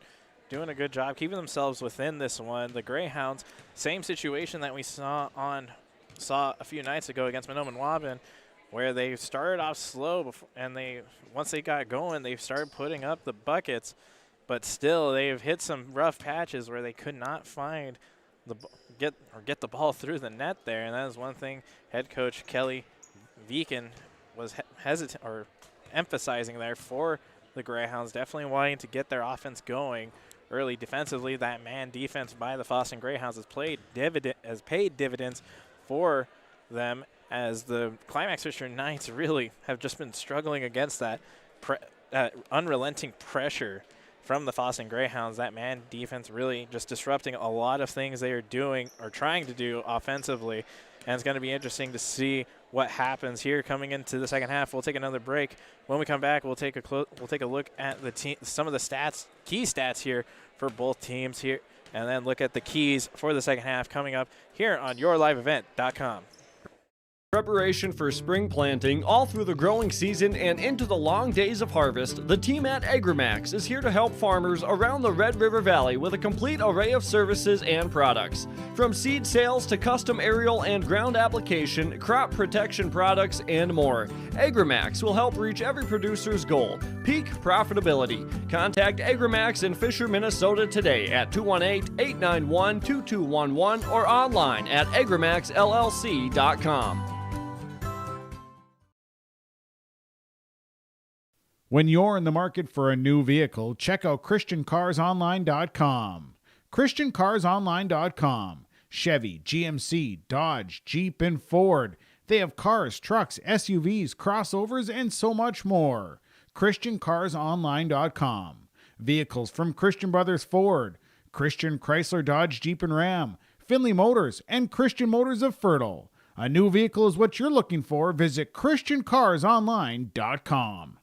job keeping themselves within this one. The Greyhounds, same situation that we saw a few nights ago against Mahnomen-Waubun, where they started off slow and once they got going, they started putting up the buckets, but still they've hit some rough patches where they could not find get the ball through the net there, and that is one thing head coach Kelly Viken was hesitant or emphasizing there for the Greyhounds, definitely wanting to get their offense going early defensively. That man defense by the Fosston Greyhounds has paid dividends for them, as the Climax-Fisher Knights really have just been struggling against that unrelenting pressure from the Fosston Greyhounds. That man defense really just disrupting a lot of things they are doing or trying to do offensively. And it's going to be interesting to see what happens here coming into the second half. We'll take another break. When we come back, we'll take a look at some of the key stats here for both teams here, and then look at the keys for the second half coming up here on YourLiveEvent.com. Preparation for spring planting all through the growing season and into the long days of harvest, the team at Agrimax is here to help farmers around the Red River Valley with a complete array of services and products. From seed sales to custom aerial and ground application, crop protection products, and more, Agrimax will help reach every producer's goal, peak profitability. Contact Agrimax in Fisher, Minnesota today at 218-891-2211 or online at agrimaxllc.com. When you're in the market for a new vehicle, check out ChristianCarsOnline.com. ChristianCarsOnline.com. Chevy, GMC, Dodge, Jeep, and Ford. They have cars, trucks, SUVs, crossovers, and so much more. ChristianCarsOnline.com. Vehicles from Christian Brothers Ford, Christian Chrysler Dodge Jeep and Ram, Finley Motors, and Christian Motors of Fertile. A new vehicle is what you're looking for. Visit ChristianCarsOnline.com.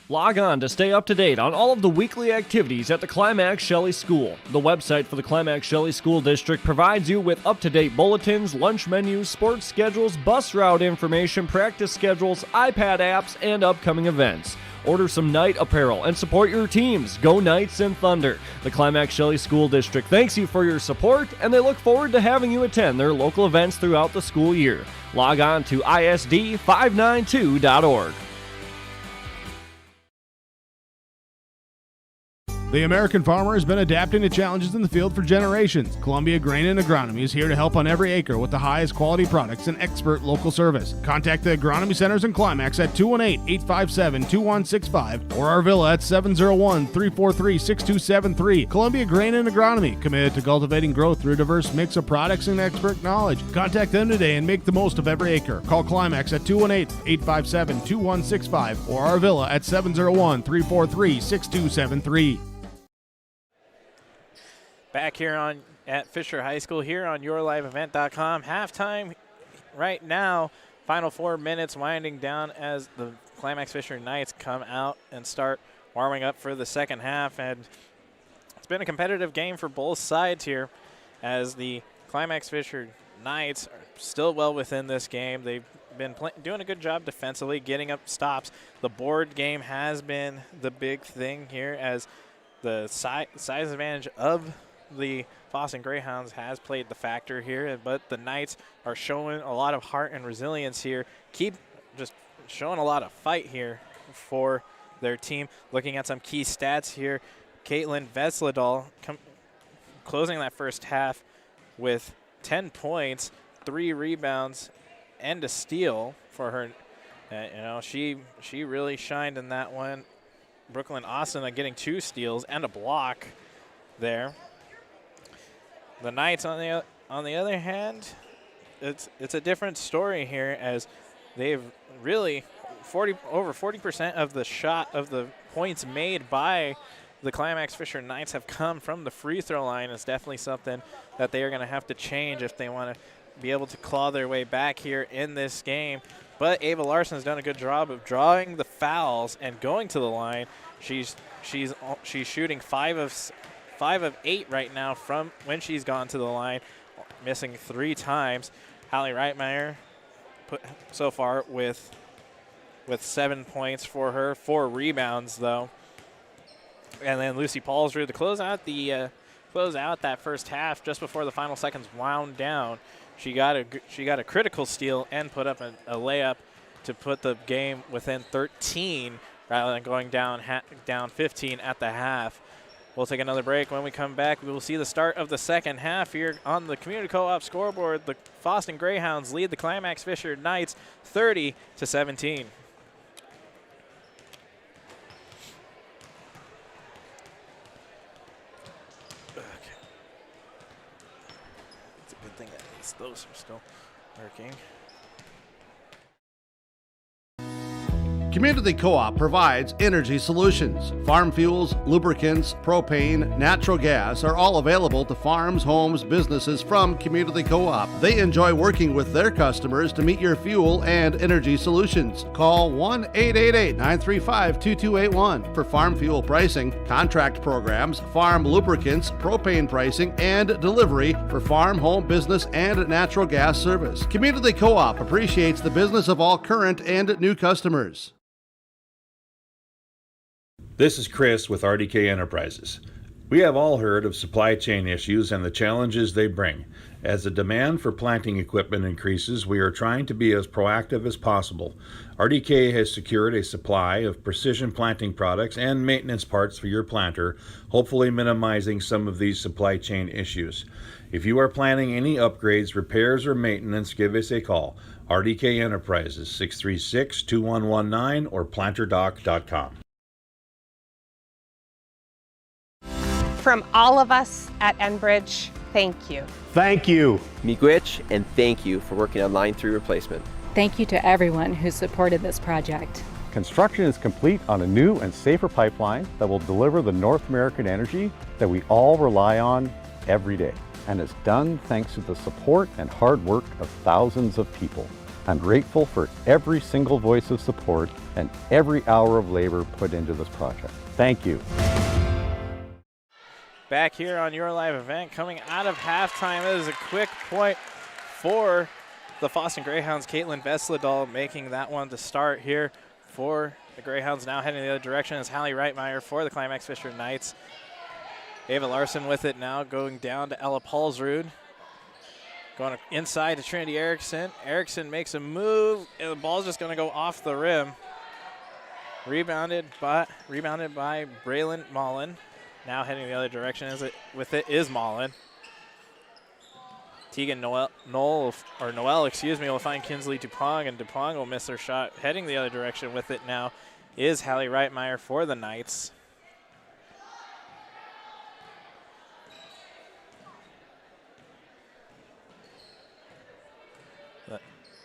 Log on to stay up to date on all of the weekly activities at the Climax Shelley School. The website for the Climax Shelley School District provides you with up-to-date bulletins, lunch menus, sports schedules, bus route information, practice schedules, iPad apps, and upcoming events. Order some Knight apparel and support your teams. Go Knights and Thunder. The Climax Shelley School District thanks you for your support, and they look forward to having you attend their local events throughout the school year. Log on to isd592.org. The American farmer has been adapting to challenges in the field for generations. Columbia Grain and Agronomy is here to help on every acre with the highest quality products and expert local service. Contact the Agronomy Centers in Climax at 218-857-2165 or our villa at 701-343-6273. Columbia Grain and Agronomy, committed to cultivating growth through a diverse mix of products and expert knowledge. Contact them today and make the most of every acre. Call Climax at 218-857-2165 or our villa at 701-343-6273. Back here at Fisher High School here on yourliveevent.com. Halftime right now. Final 4 minutes winding down as the Climax-Fisher Knights come out and start warming up for the second half. And it's been a competitive game for both sides here as the Climax-Fisher Knights are still well within this game. They've been doing a good job defensively, getting up stops. The board game has been the big thing here as the size advantage of the Fosston Greyhounds has played the factor here, but the Knights are showing a lot of heart and resilience here. Keep just showing a lot of fight here for their team. Looking at some key stats here, Caitlin Vesledal closing that first half with 10 points, 3 rebounds, and a steal for her. She really shined in that one. Brooklyn Austin getting 2 steals and a block there. The Knights, on the other hand, it's a different story here as they've really over 40% of the points made by the Climax-Fisher Knights have come from the free throw line. It's definitely something that they are going to have to change if they want to be able to claw their way back here in this game. But Ava Larson has done a good job of drawing the fouls and going to the line. She's shooting 5 of 8 right now from when she's gone to the line, missing 3 times. Hallie Reitmeyer so far with 7 points for her, 4 rebounds though. And then Lucy Paulsrud to close out that first half just before the final seconds wound down. She got a critical steal and put up a layup to put the game within 13 rather than going down 15 at the half. We'll take another break. When we come back, we will see the start of the second half here on the Community Co-op scoreboard. The Fosston Greyhounds lead the Climax-Fisher Knights 30-17. It's a good thing that at least those are still working. Community Co-op provides energy solutions. Farm fuels, lubricants, propane, natural gas are all available to farms, homes, businesses from Community Co-op. They enjoy working with their customers to meet your fuel and energy solutions. Call 1-888-935-2281 for farm fuel pricing, contract programs, farm lubricants, propane pricing, and delivery for farm, home, business, and natural gas service. Community Co-op appreciates the business of all current and new customers. This is Chris with RDK Enterprises. We have all heard of supply chain issues and the challenges they bring. As the demand for planting equipment increases, we are trying to be as proactive as possible. RDK has secured a supply of precision planting products and maintenance parts for your planter, hopefully minimizing some of these supply chain issues. If you are planning any upgrades, repairs, or maintenance, give us a call. RDK Enterprises, 636-2119 or planterdoc.com. From all of us at Enbridge, thank you. Thank you. Miigwech, and thank you for working on Line 3 replacement. Thank you to everyone who supported this project. Construction is complete on a new and safer pipeline that will deliver the North American energy that we all rely on every day. And it's done thanks to the support and hard work of thousands of people. I'm grateful for every single voice of support and every hour of labor put into this project. Thank you. Back here on your live event, coming out of halftime, it is a quick point for the Fosston Greyhounds. Caitlin Vesledal making that one to start here for the Greyhounds. Now heading the other direction is Hallie Reitmeyer for the Climax-Fisher Knights. Ava Larson with it now, going down to Ella Paulsrud. Going inside to Trinity Erickson. Erickson makes a move. The ball's just going to go off the rim. Rebounded by Braylon Mullen. Now heading the other direction is Mullen. Tegan Noel will find Kinsley Dupong, and Dupong will miss her shot. Heading the other direction with it now is Hallie Reitmeyer for the Knights.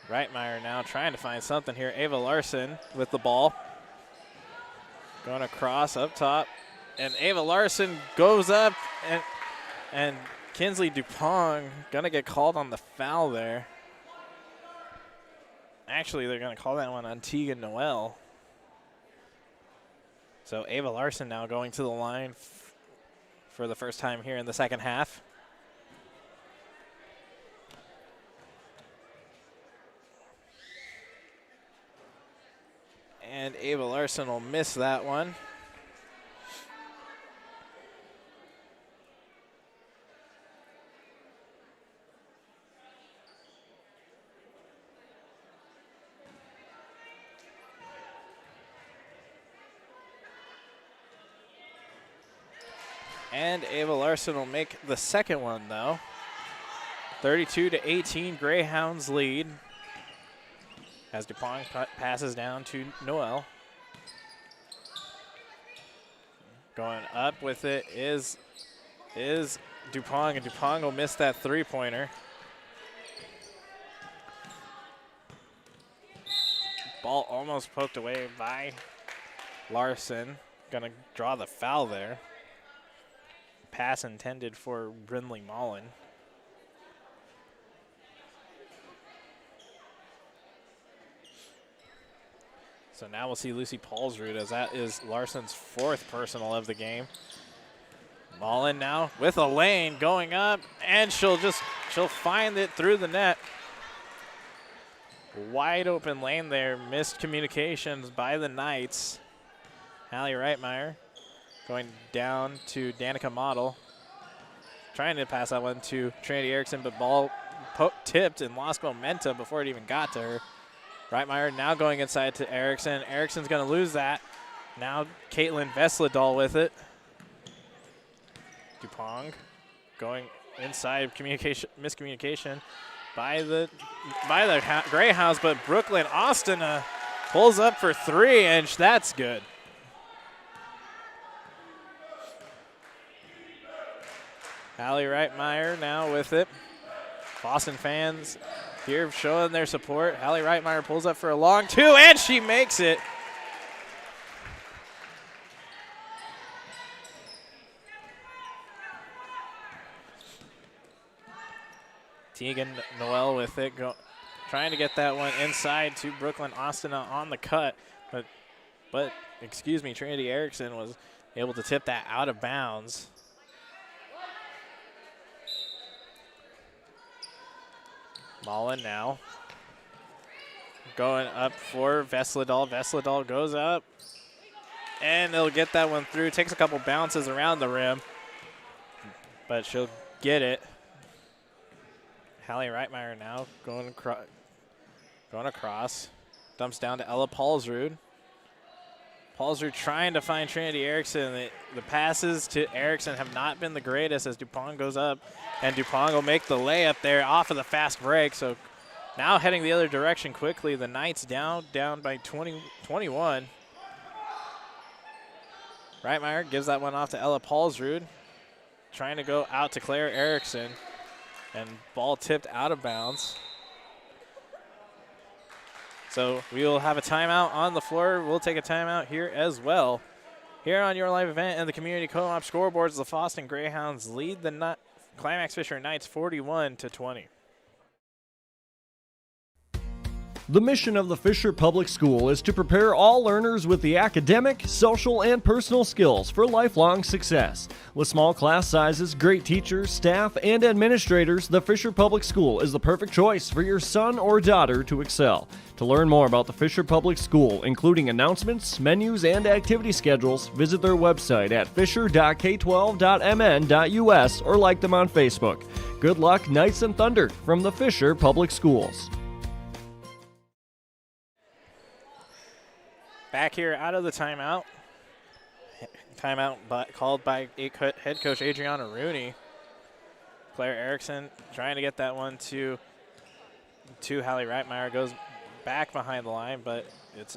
Reitmeyer now trying to find something here. Ava Larson with the ball. Going across up top. And Ava Larson goes up and And Kinsley Dupont gonna get called on the foul there. Actually, they're gonna call that one on Tegan Noel. So Ava Larson now going to the line for the first time here in the second half. And Ava Larson will miss that one. And Ava Larson will make the second one, though. 32-18, Greyhounds lead. As Dupont passes down to Noel. Going up with it is Dupont, and Dupont will miss that three-pointer. Ball almost poked away by Larson. Gonna draw the foul there. Pass intended for Brindley Mullen. So now we'll see Lucy Paulsrud, as that is Larson's fourth personal of the game. Mullen now with a lane going up, and she'll find it through the net. Wide open lane there, missed communications by the Knights. Hallie Reitmeyer going down to Danica Model. Trying to pass that one to Trinity Erickson, but ball tipped and lost momentum before it even got to her. Reitmeyer now going inside to Erickson. Erickson's going to lose that. Now Caitlin Vesledal with it. Dupont going inside, miscommunication by the Greyhounds, but Brooklyn Austin pulls up for three, and that's good. Hallie Reitmeyer now with it. Boston fans here showing their support. Hallie Reitmeyer pulls up for a long two, and she makes it. Tegan Noel with it, trying to get that one inside to Brooklyn Austin on the cut, but Trinity Erickson was able to tip that out of bounds. Mullen now going up for Vesledal. Vesledal goes up, and they'll get that one through. Takes a couple bounces around the rim, but she'll get it. Hallie Reitmeyer now going across. Dumps down to Ella Paulsrud. Paulsrud trying to find Trinity Erickson. The passes to Erickson have not been the greatest as Dupont goes up, and Dupont will make the layup there off of the fast break. So now heading the other direction quickly. The Knights down by 21. Reitmeyer gives that one off to Ella Paulsrud. Trying to go out to Claire Erickson, and ball tipped out of bounds. So we will have a timeout on the floor. We'll take a timeout here as well. Here on your live event and the community co-op scoreboards, the Fosston Greyhounds lead the Climax-Fisher Knights 41-20. The mission of the Fisher Public School is to prepare all learners with the academic, social, and personal skills for lifelong success. With small class sizes, great teachers, staff, and administrators, the Fisher Public School is the perfect choice for your son or daughter to excel. To learn more about the Fisher Public School, including announcements, menus, and activity schedules, visit their website at fisher.k12.mn.us or like them on Facebook. Good luck, Knights and Thunder, from the Fisher Public Schools. Back here out of the timeout. Timeout called by head coach Adriana Rooney. Claire Erickson trying to get that one to Hallie Reitmeyer. Goes back behind the line, but it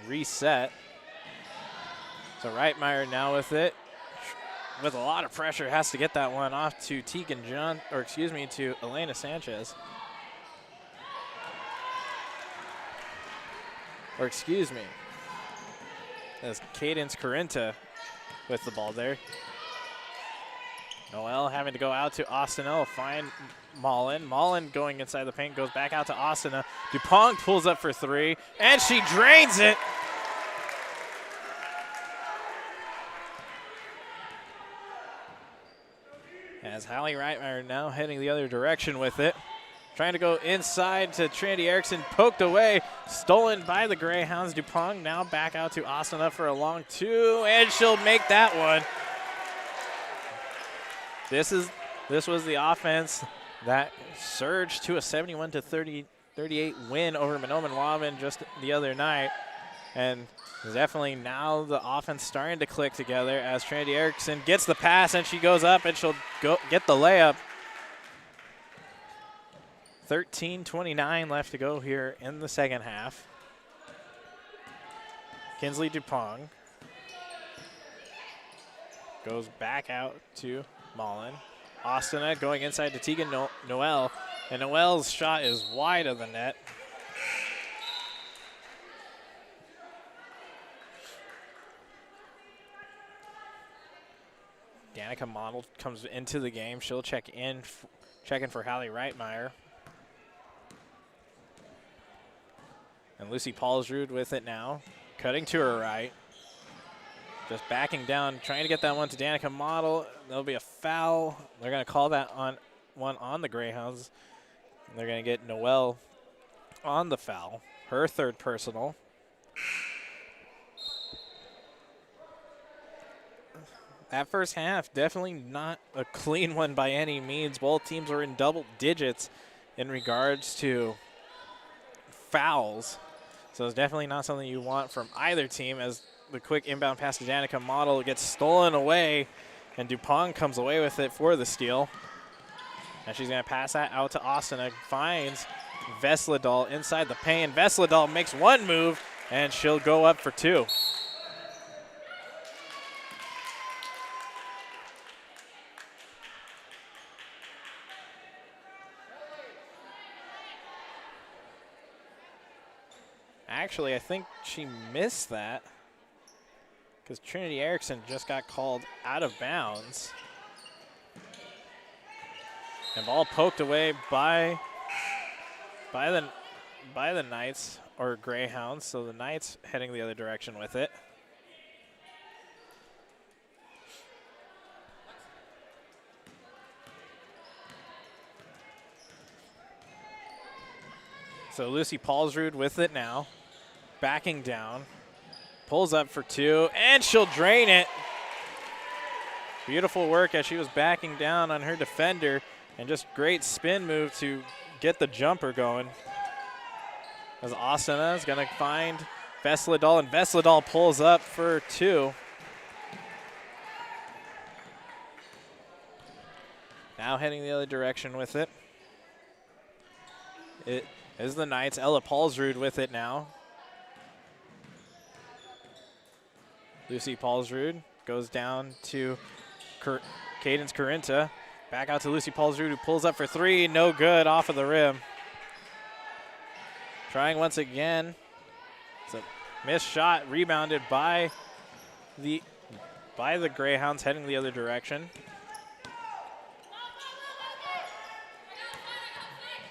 reset. So Reitmeyer now with it. With a lot of pressure, has to get that one off to to Elena Sanchez. That's Cadence Corinta with the ball there. Noel having to go out to Austin. Find Mullen. Mullen going inside the paint, goes back out to Austin. Dupont pulls up for three, and she drains it. As Hallie Reitmeyer now heading the other direction with it. Trying to go inside to Trinity Erickson, poked away, stolen by the Greyhounds. Dupont now back out to Austin up for a long two, and she'll make that one. This was the offense that surged to a 71-38 win over Mahnomen-Waban just the other night. And definitely now the offense starting to click together as Trinity Erickson gets the pass and she goes up and she'll go get the layup. 13:29 left to go here in the second half. Kinsley Dupont goes back out to Mullen. Austin going inside to Tegan Noel, and Noel's shot is wide of the net. Danica Model comes into the game. She'll check in for Hallie Reitmeyer. And Lucy Paulsrud with it now, cutting to her right. Just backing down, trying to get that one to Danica Model. There'll be a foul. They're going to call that one on the Greyhounds. And they're going to get Noel on the foul, her third personal. That first half, definitely not a clean one by any means. Both teams were in double digits in regards to fouls. So it's definitely not something you want from either team, as the quick inbound pass to Danica Model gets stolen away, and Dupont comes away with it for the steal. And she's going to pass that out to Austin and finds Vesledal inside the paint. Vesledal makes one move, and she'll go up for two. Actually, I think she missed that because Trinity Erickson just got called out of bounds. And ball poked away by the Knights, or Greyhounds, so the Knights heading the other direction with it. So Lucy Paulsrud with it now. Backing down, pulls up for two, and she'll drain it. Beautiful work as she was backing down on her defender, and just great spin move to get the jumper going. As Asana is going to find Vesledal, and Vesledal pulls up for two. Now heading the other direction with it. It is the Knights. Ella Paulsrud with it now. Lucy Paulsrud goes down to Cadence Carinta. Back out to Lucy Paulsrud, who pulls up for three. No good, off of the rim. Trying once again. It's a missed shot, rebounded by the Greyhounds heading the other direction.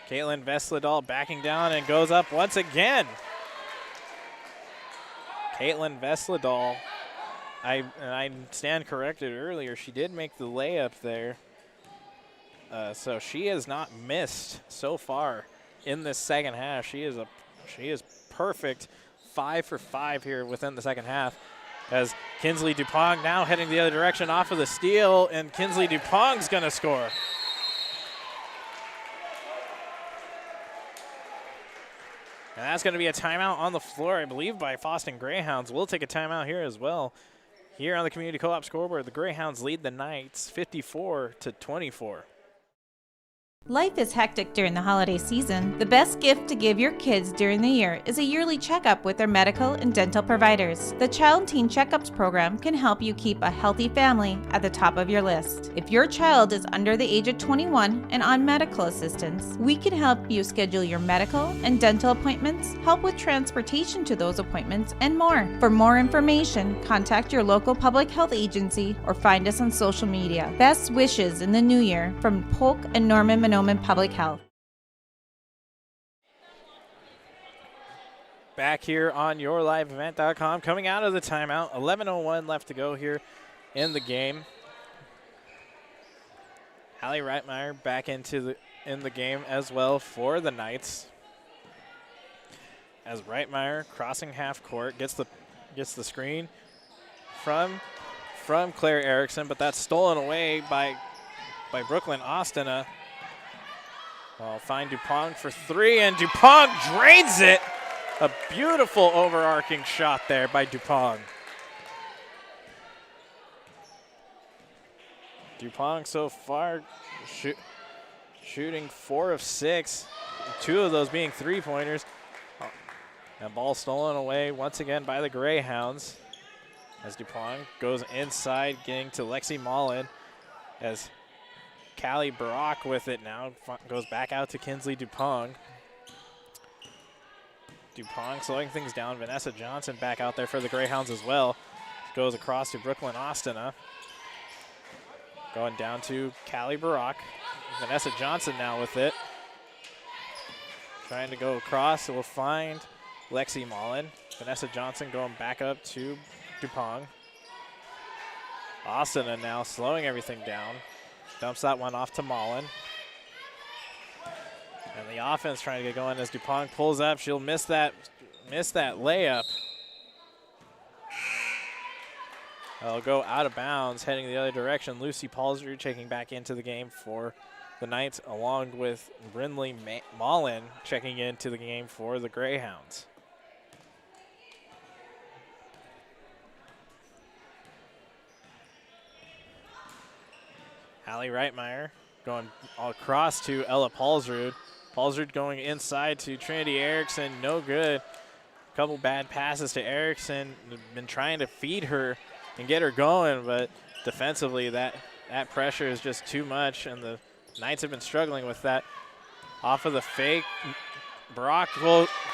Caitlin Vesledal backing down and goes up once again. Caitlin Vesledal, I stand corrected earlier, she did make the layup there. So she has not missed so far in this second half. She is perfect, 5 for 5 here within the second half. As Kinsley Dupont now heading the other direction off of the steal, and Kinsley Dupont's gonna score. And that's going to be a timeout on the floor, I believe, by Fosston Greyhounds. We'll take a timeout here as well. Here on the Community Co-op scoreboard, the Greyhounds lead the Knights 54-24. Life is hectic during the holiday season. The best gift to give your kids during the year is a yearly checkup with their medical and dental providers. The Child and Teen Checkups program can help you keep a healthy family at the top of your list. If your child is under the age of 21 and on medical assistance, we can help you schedule your medical and dental appointments, help with transportation to those appointments, and more. For more information, contact your local public health agency or find us on social media. Best wishes in the new year from Polk and Norman Monoman Public Health. Back here on yourliveevent.com, coming out of the timeout, 11:01 left to go here in the game. Hallie Reitmeyer back in the game as well for the Knights. As Reitmeyer crossing half court gets the screen from Claire Erickson, but that's stolen away by Brooklyn Ostena. Well, find Dupont for three, and Dupont drains it. A beautiful overarching shot there by Dupont. Dupont so far shooting 4 of 6, 2 of those being three-pointers. And ball stolen away once again by the Greyhounds. As Dupont goes inside, getting to Lexi Mullen. As Callie Brock with it now, goes back out to Kinsley Dupont. Dupont slowing things down. Vanessa Johnson back out there for the Greyhounds as well. Goes across to Brooklyn Ostena. Going down to Callie Brock. Vanessa Johnson now with it. Trying to go across, so we'll find Lexi Mullen. Vanessa Johnson going back up to Dupont. Ostena now slowing everything down. Dumps that one off to Mullen. And the offense trying to get going as Dupont pulls up. She'll miss that layup. It'll go out of bounds, heading the other direction. Lucy Palsrud checking back into the game for the Knights, along with Brindley Mullen checking into the game for the Greyhounds. Hallie Reitmeyer going across to Ella Palsrud. Palsrud going inside to Trinity Erickson, no good. A couple bad passes to Erickson. Been trying to feed her and get her going, but defensively that pressure is just too much, and the Knights have been struggling with that. Off of the fake, Brock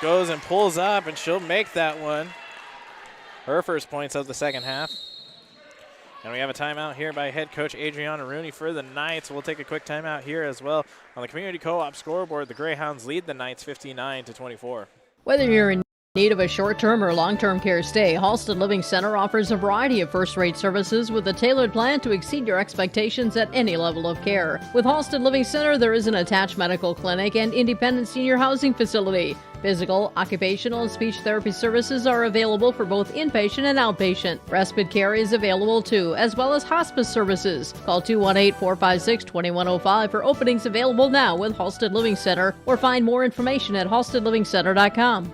goes and pulls up, and she'll make that one. Her first points of the second half. And we have a timeout here by head coach Adriana Rooney for the Knights. We'll take a quick timeout here as well. On the Community Co-op scoreboard, the Greyhounds lead the Knights 59-24. Whether you're in need of a short-term or long-term care stay, Halsted Living Center offers a variety of first-rate services with a tailored plan to exceed your expectations at any level of care. With Halsted Living Center, there is an attached medical clinic and independent senior housing facility. Physical, occupational, and speech therapy services are available for both inpatient and outpatient. Respite care is available too, as well as hospice services. Call 218-456-2105 for openings available now with Halsted Living Center, or find more information at halstedlivingcenter.com.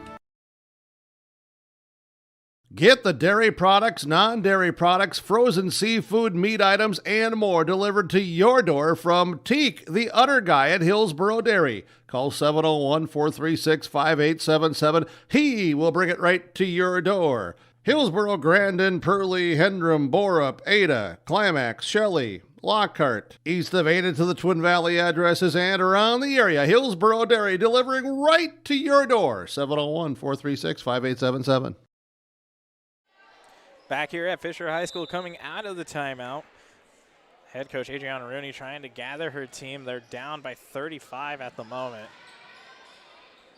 Get the dairy products, non-dairy products, frozen seafood, meat items, and more delivered to your door from Teak, the Udder Guy at Hillsboro Dairy. Call 701-436-5877. He will bring it right to your door. Hillsboro, Grandin, Purley, Hendrum, Borup, Ada, Climax, Shelley, Lockhart. East of Ada to the Twin Valley addresses and around the area. Hillsboro Dairy delivering right to your door. 701-436-5877. Back here at Fisher High School, coming out of the timeout. Head coach Adriana Rooney trying to gather her team. They're down by 35 at the moment.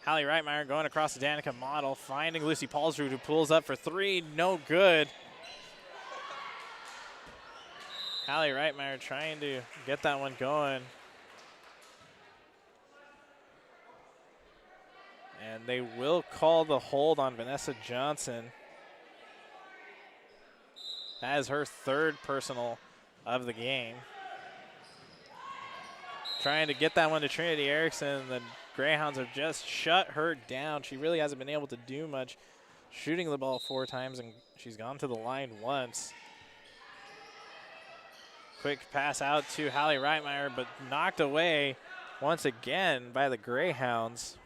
Hallie Reitmeyer going across the Danica model, finding Lucy Palsrud, who pulls up for three, no good. Hallie Reitmeyer trying to get that one going. And they will call the hold on Vanessa Johnson. That is her third personal of the game. Trying to get that one to Trinity Erickson. The Greyhounds have just shut her down. She really hasn't been able to do much. Shooting the ball 4 times, and she's gone to the line once. Quick pass out to Hallie Reitmeyer, but knocked away. once again by the Greyhounds.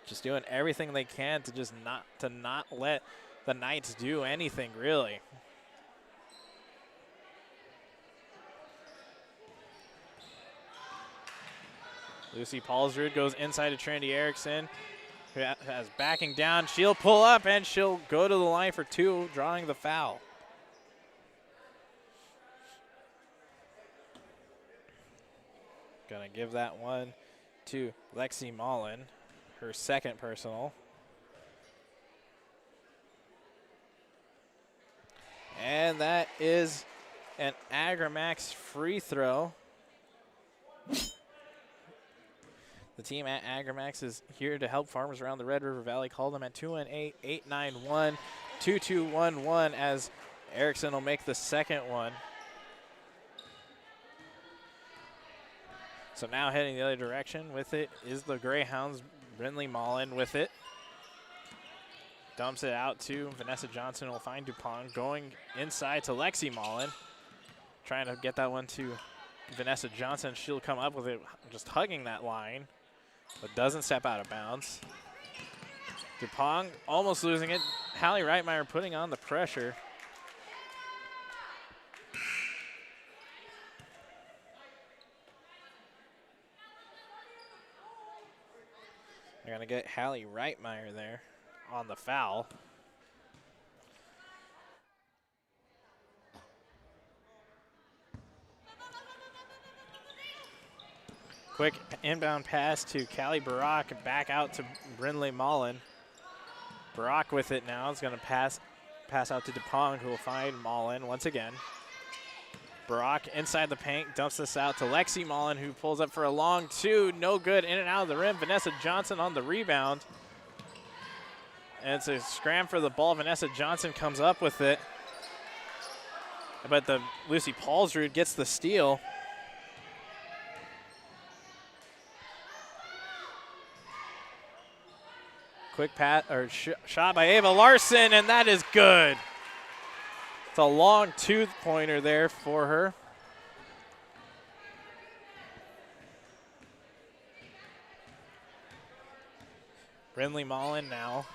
Just doing everything they can to just not let the Knights do anything, really. Lucy Paulsrud goes inside to Trinity Erickson, who has backing down. She'll pull up, and she'll go to the line for 2, drawing the foul. Gonna give that one to Lexi Mullen, her second personal. And that is an Agramax free throw. The team at Agramax is here to help farmers around the Red River Valley. Call them at 218-891-2211 as Erickson will make the second one. So now heading the other direction with it is the Greyhounds. Brindley Mullen with it. Dumps it out to Vanessa Johnson. Will find DuPont going inside to Lexi Mullen. Trying to get that one to Vanessa Johnson. She'll come up with it, just hugging that line, but doesn't step out of bounds. DuPont almost losing it. Hallie Reitmeyer putting on the pressure. They're going to get Hallie Reitmeyer there on the foul. Quick inbound pass to Callie Barak, back out to Brindley Mullen. Barak with it now is going to pass out to DuPont, who will find Mullen once again. Barak inside the paint, dumps this out to Lexi Mullen, who pulls up for a long 2. No good, in and out of the rim. Vanessa Johnson on the rebound. And it's a scram for the ball. Vanessa Johnson comes up with it. But the Lucy Paulsrud gets the steal. Quick shot by Ava Larson, and that is good. It's a long two-pointer there for her. Brindley Mullen now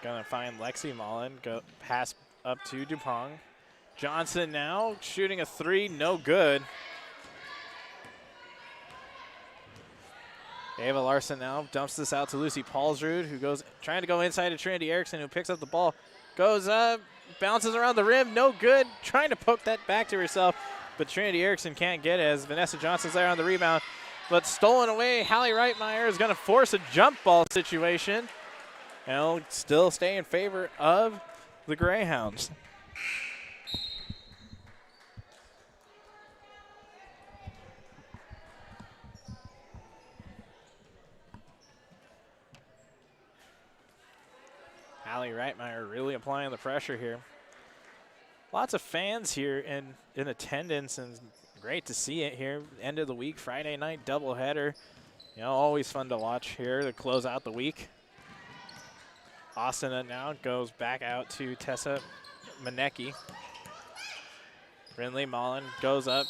gonna find Lexi Mullen, go pass up to DuPont. Johnson now shooting a 3, no good. Ava Larson now dumps this out to Lucy Paulsrud, who goes trying to go inside to Trinity Erickson, who picks up the ball, goes up, bounces around the rim, no good. Trying to poke that back to herself, but Trinity Erickson can't get it as Vanessa Johnson's there on the rebound. But stolen away, Hallie Reitmeyer is going to force a jump ball situation, and it'll still stay in favor of the Greyhounds. Hallie Reitmeyer really applying the pressure here. Lots of fans here in attendance, and great to see it here. End of the week, Friday night doubleheader. You know, always fun to watch here to close out the week. Austin now goes back out to Tessa Manecki. Brindley Mullen goes up.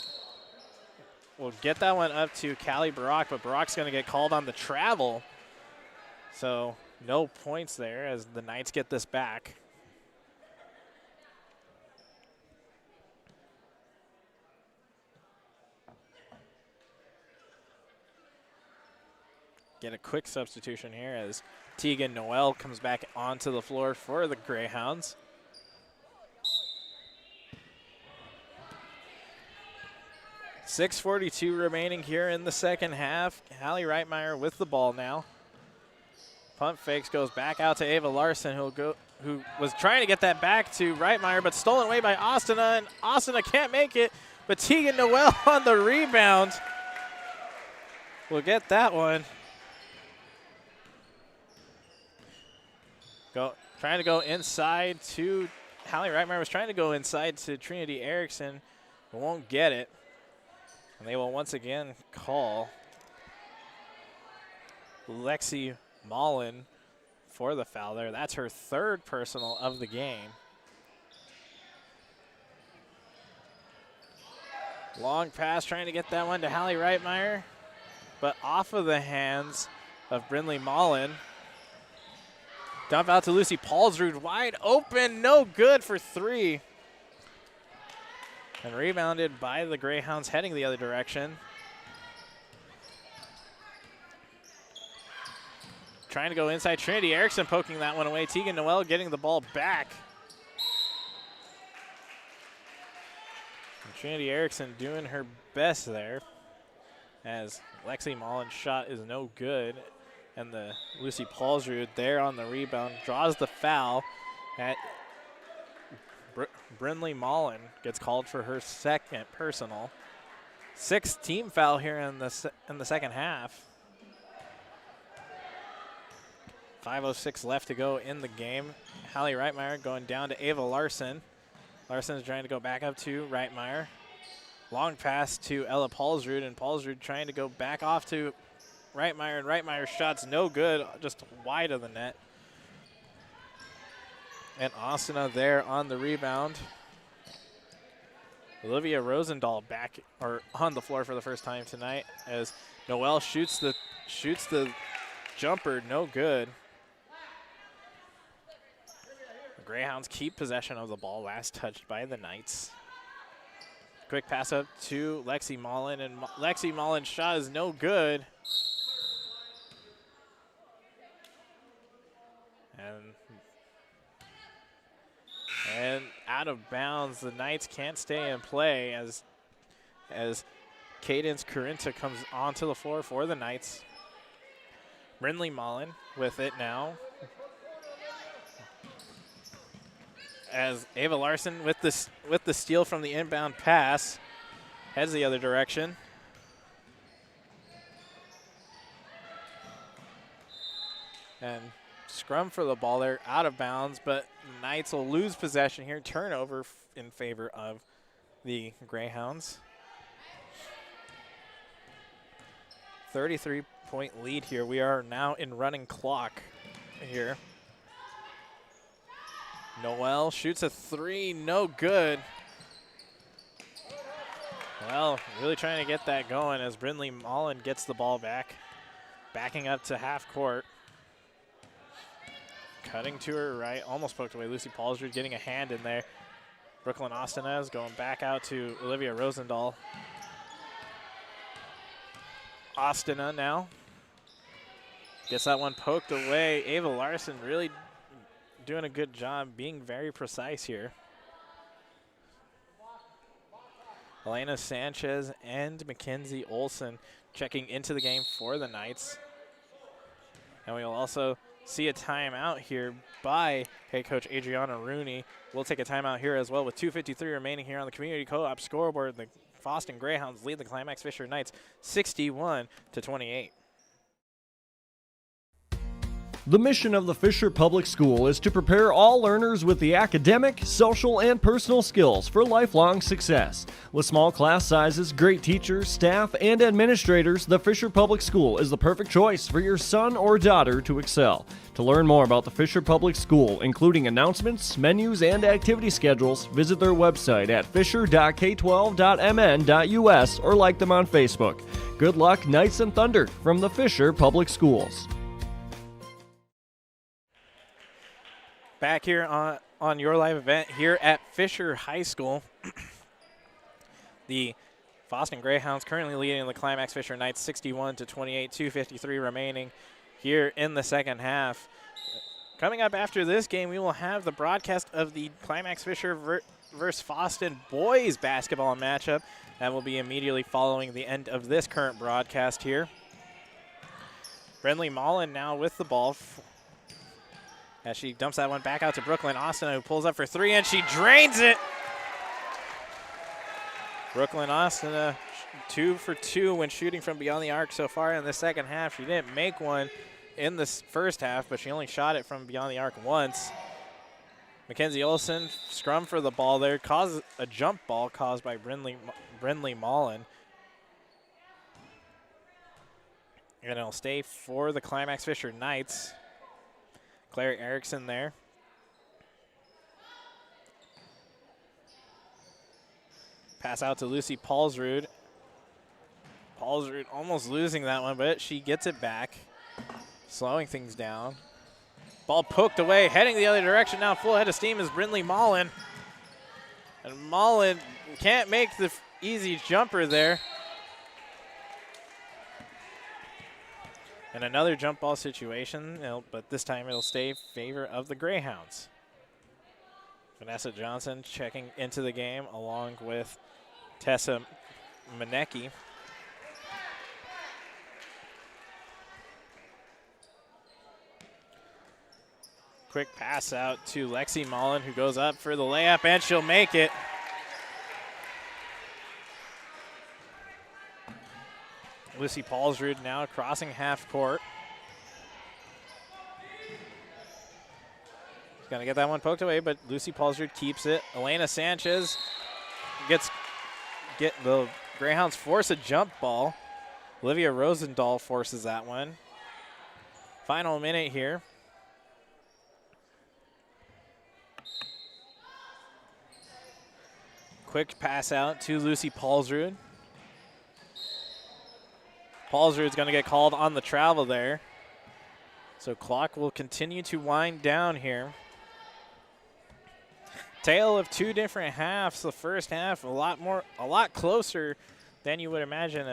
We'll get that one up to Callie Barak, but Barak's going to get called on the travel. So no points there as the Knights get this back. Get a quick substitution here as Tegan Noel comes back onto the floor for the Greyhounds. .6:42 remaining here in the second half. Hallie Reitmeyer with the ball now. Pump fakes, goes back out to Ava Larson, who was trying to get that back to Reitmeyer, but stolen away by Austina, and Austina can't make it, but Tegan Noel on the rebound will get that one. Trying to go inside to Hallie Reitmeyer was trying to go inside to Trinity Erickson, but won't get it. And they will once again call Lexi Mullen for the foul there. That's her third personal of the game. Long pass trying to get that one to Hallie Reitmeyer, but off of the hands of Brindley Mullen. Dump out to Lucy Paulsrud, wide open, no good for 3. And rebounded by the Greyhounds heading the other direction. Trying to go inside, Trinity Erickson poking that one away. Tegan Noel getting the ball back. And Trinity Erickson doing her best there as Lexi Mullen's shot is no good. And the Lucy Paulsrud there on the rebound draws the foul at Brindley Mullen gets called for her second personal. 6th team foul here in the second half. 5:06 left to go in the game. Hallie Reitmeyer going down to Ava Larson. Larson is trying to go back up to Reitmeyer. Long pass to Ella Paulsrud, and Paulsrud trying to go back off to Reitmeyer, and Reitmeyer's shot's no good, just wide of the net. And Ostina there on the rebound. Olivia Rosendahl back or on the floor for the first time tonight as Noel shoots the jumper, no good. The Greyhounds keep possession of the ball, last touched by the Knights. Quick pass up to Lexi Mullen, and Lexi Mullen's shot is no good. And out of bounds, the Knights can't stay in play as Cadence Carinta comes onto the floor for the Knights. Brindley Mullen with it now. As Ava Larson with the steal from the inbound pass heads the other direction. And scrum for the ball there, out of bounds, but Knights will lose possession here. Turnover in favor of the Greyhounds. 33-point lead here. We are now in running clock here. Noel shoots a 3, no good. Well, really trying to get that going as Brindley Mullen gets the ball back. Backing up to half court. Cutting to her right, almost poked away. Lucy Paulsrud getting a hand in there. Brooklyn Ostinez going back out to Olivia Rosendahl. Ostina now. Gets that one poked away. Ava Larson really doing a good job being very precise here. Elena Sanchez and Mackenzie Olson checking into the game for the Knights. And we will also see a timeout here by head coach Adriana Rooney. We'll take a timeout here as well with 2:53 remaining here on the Community Co-op scoreboard. The Fosston Greyhounds lead the Climax-Fisher Knights 61-28. The mission of the Fisher Public School is to prepare all learners with the academic, social, and personal skills for lifelong success. With small class sizes, great teachers, staff, and administrators, the Fisher Public School is the perfect choice for your son or daughter to excel. To learn more about the Fisher Public School, including announcements, menus, and activity schedules, visit their website at fisher.k12.mn.us or like them on Facebook. Good luck, Knights and Thunder, from the Fisher Public Schools. Back here on your live event here at Fisher High School. The Fosston Greyhounds currently leading the Climax-Fisher Knights 61-28, 2:53 remaining here in the second half. Coming up after this game, we will have the broadcast of the Climax-Fisher versus Fosston boys basketball matchup. That will be immediately following the end of this current broadcast here. Brindley Mullen now with the ball as she dumps that one back out to Brooklyn Austin, who pulls up for 3, and she drains it. Brooklyn Austin, 2 for 2 when shooting from beyond the arc so far in the second half. She didn't make one in the first half, but she only shot it from beyond the arc once. Mackenzie Olson, scrum for the ball there, caused a jump ball caused by Brindley Mullen. And it'll stay for the Climax-Fisher Knights. Claire Erickson there. Pass out to Lucy Paulsrud. Paulsrud almost losing that one, but she gets it back, slowing things down. Ball poked away, heading the other direction now. Full head of steam is Brindley Mullen. And Mullen can't make the easy jumper there. And another jump ball situation, but this time it'll stay in favor of the Greyhounds. Vanessa Johnson checking into the game along with Tessa Manecki. Quick pass out to Lexi Mullen, who goes up for the layup, and she'll make it. Lucy Paulsrud now crossing half court. She's going to get that one poked away, but Lucy Paulsrud keeps it. Elena Sanchez the Greyhounds force a jump ball. Olivia Rosendahl forces that one. Final minute here. Quick pass out to Lucy Paulsrud. Paulsrud's going to get called on the travel there. So clock will continue to wind down here. Tale of two different halves. The first half a lot closer than you would imagine.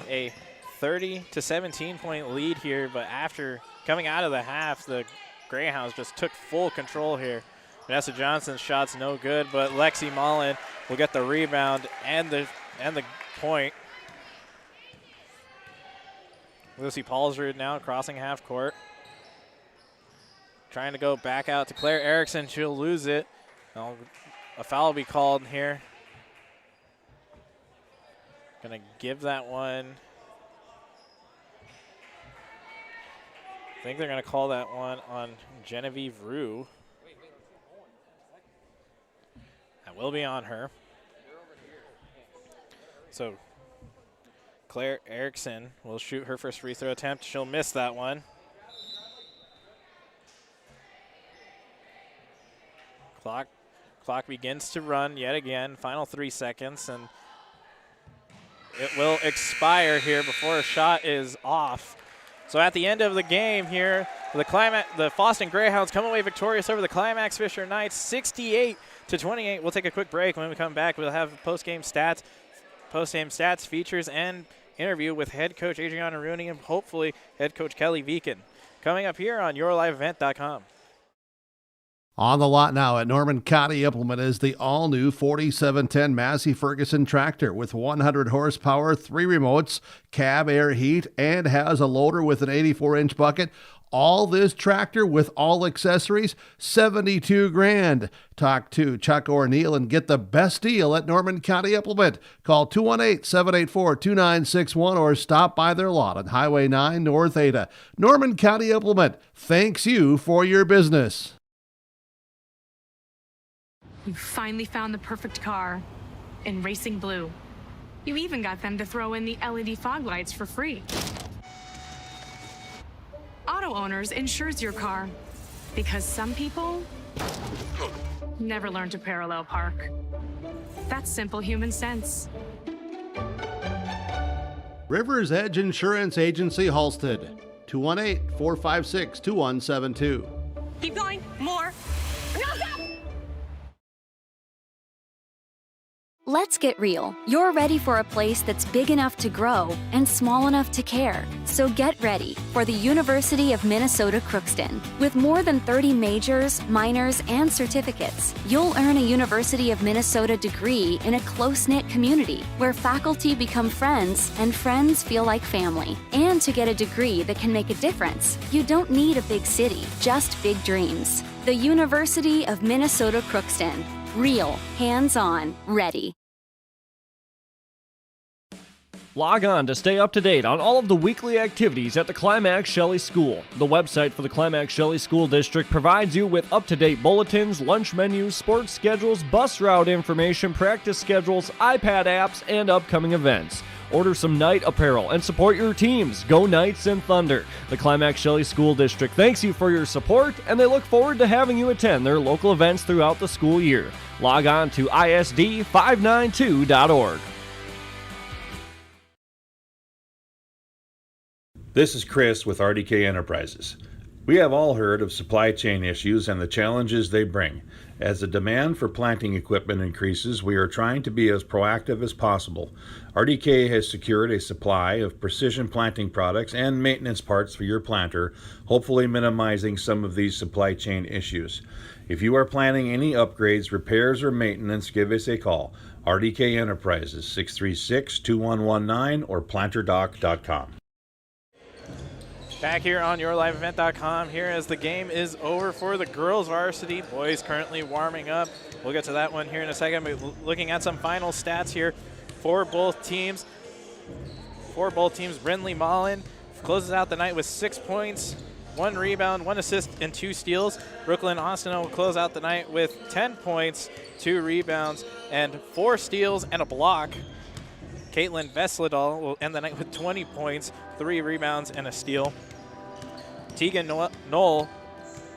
A 30-17 point lead here, but after coming out of the half, the Greyhounds just took full control here. Vanessa Johnson's shot's no good, but Lexi Mullen will get the rebound and the point. Lucy Paulsrud now crossing half court. Trying to go back out to Claire Erickson. She'll lose it. A foul will be called here. Gonna give that one. I think they're gonna call that one on Genevieve Rue. That will be on her. So Claire Erickson will shoot her first free throw attempt. She'll miss that one. Clock begins to run yet again. Final 3 seconds, and it will expire here before a shot is off. So at the end of the game here, the Fosston Greyhounds come away victorious over the Climax-Fisher Knights, 68-28. We'll take a quick break. When we come back, we'll have post-game stats, features, and interview with head coach Adriana Rooney and hopefully head coach Kelly Viken. Coming up here on yourliveevent.com. On the lot now at Norman County Implement is the all-new 4710 Massey Ferguson tractor with 100 horsepower, 3 remotes, cab air heat, and has a loader with an 84-inch bucket. All this tractor with all accessories, $72,000. Talk to Chuck O'Neill and get the best deal at Norman County Implement. Call 218-784-2961 or stop by their lot on Highway 9 North Ada. Norman County Implement thanks you for your business. You finally found the perfect car in racing blue. You even got them to throw in the LED fog lights for free. Auto Owners insures your car because some people never learn to parallel park. That's simple human sense. River's Edge Insurance Agency, Halstead, 218-456-2172. Keep going. More. No, stop! Let's get real. You're ready for a place that's big enough to grow and small enough to care. So get ready for the University of Minnesota Crookston. With more than 30 majors, minors, and certificates, you'll earn a University of Minnesota degree in a close-knit community where faculty become friends and friends feel like family. And to get a degree that can make a difference, you don't need a big city, just big dreams. The University of Minnesota Crookston. Real, hands-on, ready. Log on to stay up to date on all of the weekly activities at the Climax Shelley School. The website for the Climax Shelley School District provides you with up-to-date bulletins, lunch menus, sports schedules, bus route information, practice schedules, iPad apps, and upcoming events. Order some Knight apparel and support your teams. Go Knights and Thunder. The Climax-Shelley School District thanks you for your support, and they look forward to having you attend their local events throughout the school year. Log on to isd592.org. This is Chris with RDK Enterprises. We have all heard of supply chain issues and the challenges they bring. As the demand for planting equipment increases, we are trying to be as proactive as possible. RDK has secured a supply of precision planting products and maintenance parts for your planter, hopefully minimizing some of these supply chain issues. If you are planning any upgrades, repairs, or maintenance, give us a call. RDK Enterprises, 636-2119 or planterdoc.com. Back here on yourliveevent.com here as the game is over for the girls varsity. Boys currently warming up. We'll get to that one here in a second. We're looking at some final stats here for both teams. Brindley Mullen closes out the night with 6 points, 1 rebound, 1 assist, and 2 steals. Brooklyn Austin will close out the night with 10 points, 2 rebounds, and 4 steals and a block. Caitlin Vesledal will end the night with 20 points, 3 rebounds, and a steal. Tegan Noel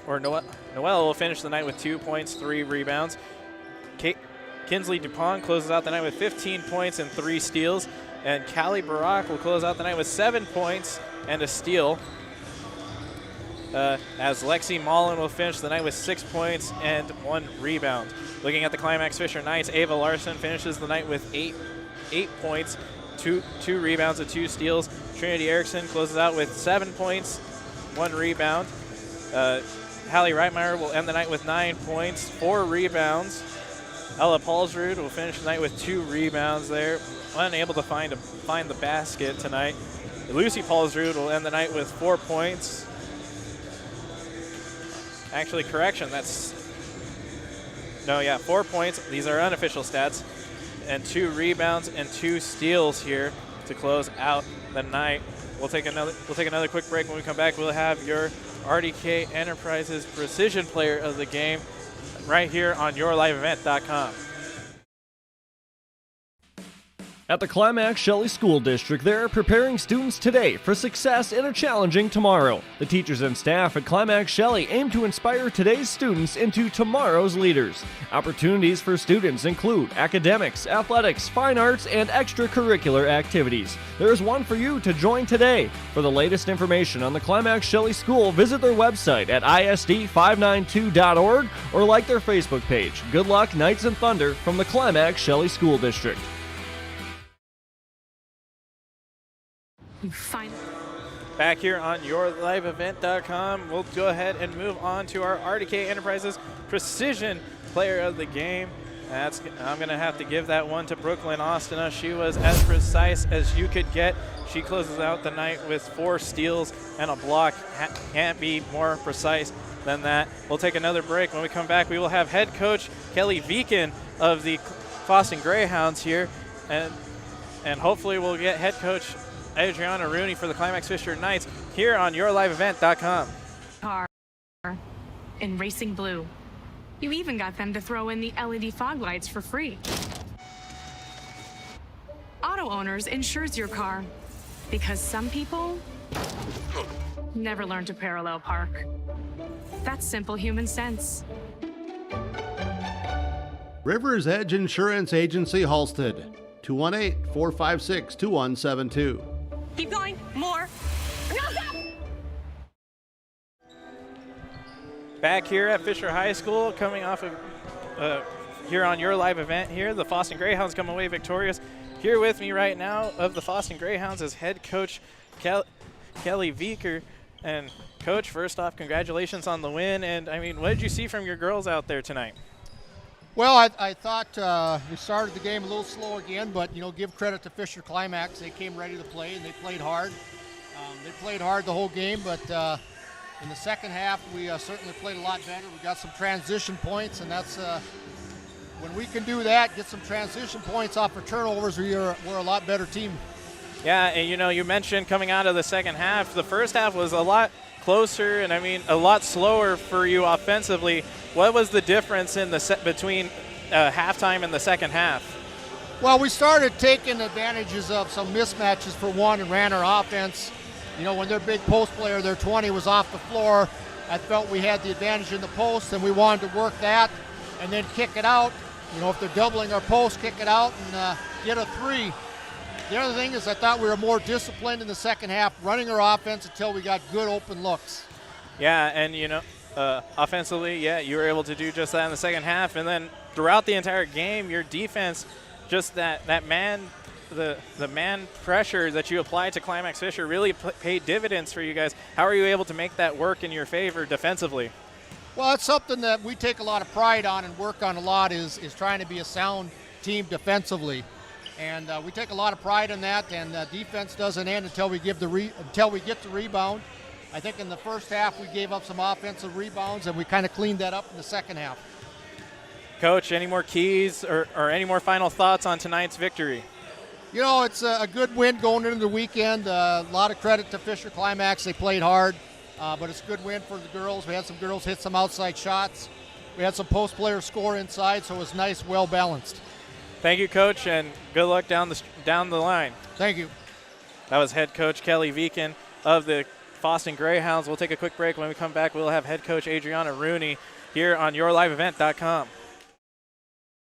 will finish the night with 2 points, 3 rebounds. Kinsley DuPont closes out the night with 15 points and 3 steals. And Callie Barak will close out the night with 7 points and a steal. As Lexi Mullen will finish the night with 6 points and 1 rebound. Looking at the Climax-Fisher Knights, Ava Larson finishes the night with 8 points, two rebounds and 2 steals. Trinity Erickson closes out with 7 points, 1 rebound. Hallie Reitmeyer will end the night with 9 points, 4 rebounds. Ella Paulsrud will finish the night with 2 rebounds there. Unable to find the basket tonight. Lucy Paulsrud will end the night with 4 points. Actually, correction, 4 points. These are unofficial stats. And 2 rebounds and 2 steals here to close out the night. We'll take another quick break. When we come back, we'll have your RDK Enterprises Precision Player of the Game right here on yourliveevent.com. At the Climax-Shelley School District, they're preparing students today for success in a challenging tomorrow. The teachers and staff at Climax-Shelley aim to inspire today's students into tomorrow's leaders. Opportunities for students include academics, athletics, fine arts, and extracurricular activities. There is one for you to join today. For the latest information on the Climax-Shelley School, visit their website at isd592.org or like their Facebook page. Good luck, Knights and Thunder, from the Climax-Shelley School District. Back here on yourliveevent.com, we'll go ahead and move on to our RDK Enterprises Precision Player of the Game. I'm going to have to give that one to Brooklyn Austin. She was as precise as you could get. She closes out the night with 4 steals and a block. Can't be more precise than that. We'll take another break. When we come back, we will have head coach Kelly Viken of the Fosston Greyhounds here, and hopefully we'll get head coach Adriana Rooney for the Climax-Fisher Knights here on yourliveevent.com. Car in racing blue. You even got them to throw in the LED fog lights for free. Auto Owners insures your car because some people never learn to parallel park. That's simple human sense. Rivers Edge Insurance Agency Halstead, 218-456-2172. Keep going. More. No, stop! Back here at Fisher High School, coming off of here on your live event here, the Fosston Greyhounds come away victorious. Here with me right now of the Fosston Greyhounds is head coach Kelly Viker. And coach, first off, congratulations on the win. And I mean, what did you see from your girls out there tonight? Well, I thought we started the game a little slow again, but, give credit to Fisher Climax. They came ready to play, and they played hard. They played hard the whole game, but in the second half, we certainly played a lot better. We got some transition points, and that's when we can do that, get some transition points off of turnovers, we're a lot better team. Yeah, and, you mentioned coming out of the second half, the first half was a lot closer and, a lot slower for you offensively. What was the difference in the between halftime and the second half? Well, we started taking advantages of some mismatches for one and ran our offense. You know, when their big post player, their 20, was off the floor, I felt we had the advantage in the post, and we wanted to work that and then kick it out. You know, if they're doubling our post, kick it out and get a three. The other thing is I thought we were more disciplined in the second half, running our offense until we got good open looks. Yeah, and, you know, offensively, yeah, you were able to do just that in the second half. And then throughout the entire game, your defense, just that man, the man pressure that you applied to Climax-Fisher really paid dividends for you guys. How are you able to make that work in your favor defensively? Well, it's something that we take a lot of pride on and work on a lot is trying to be a sound team defensively. And we take a lot of pride in that, and defense doesn't end until we get the rebound. I think in the first half we gave up some offensive rebounds, and we kind of cleaned that up in the second half. Coach, any more keys or any more final thoughts on tonight's victory? You know, it's a good win going into the weekend. A lot of credit to Fisher Climax. They played hard, but it's a good win for the girls. We had some girls hit some outside shots. We had some post players score inside, so it was nice, well balanced. Thank you, Coach, and good luck down the line. Thank you. That was head coach Kelly Viken of the Fosston Greyhounds. We'll take a quick break. When we come back, we'll have head coach Adriana Rooney here on yourliveevent.com.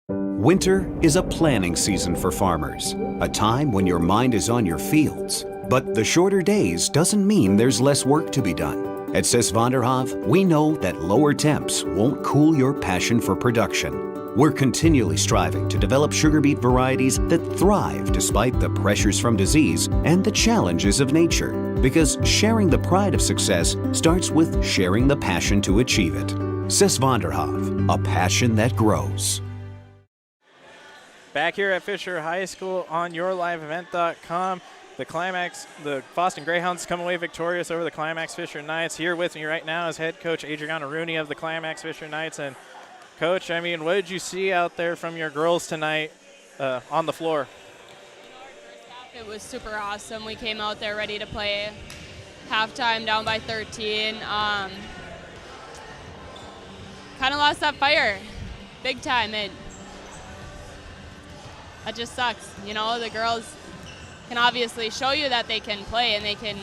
Winter is a planning season for farmers, a time when your mind is on your fields. But the shorter days doesn't mean there's less work to be done. At Sis van der Haaf, we know that lower temps won't cool your passion for production. We're continually striving to develop sugar beet varieties that thrive despite the pressures from disease and the challenges of nature. Because sharing the pride of success starts with sharing the passion to achieve it. Sis van der Haaf, a passion that grows. Back here at Fisher High School on yourliveevent.com. The Fosston Greyhounds come away victorious over the Climax-Fisher Knights. Here with me right now is head coach Adriana Rooney of the Climax-Fisher Knights. And Coach, I mean, what did you see out there from your girls tonight on the floor? It was super awesome. We came out there ready to play. Halftime down by 13. Kind of lost that fire big time. That just sucks. You know, the girls can obviously show you that they can play, and they can,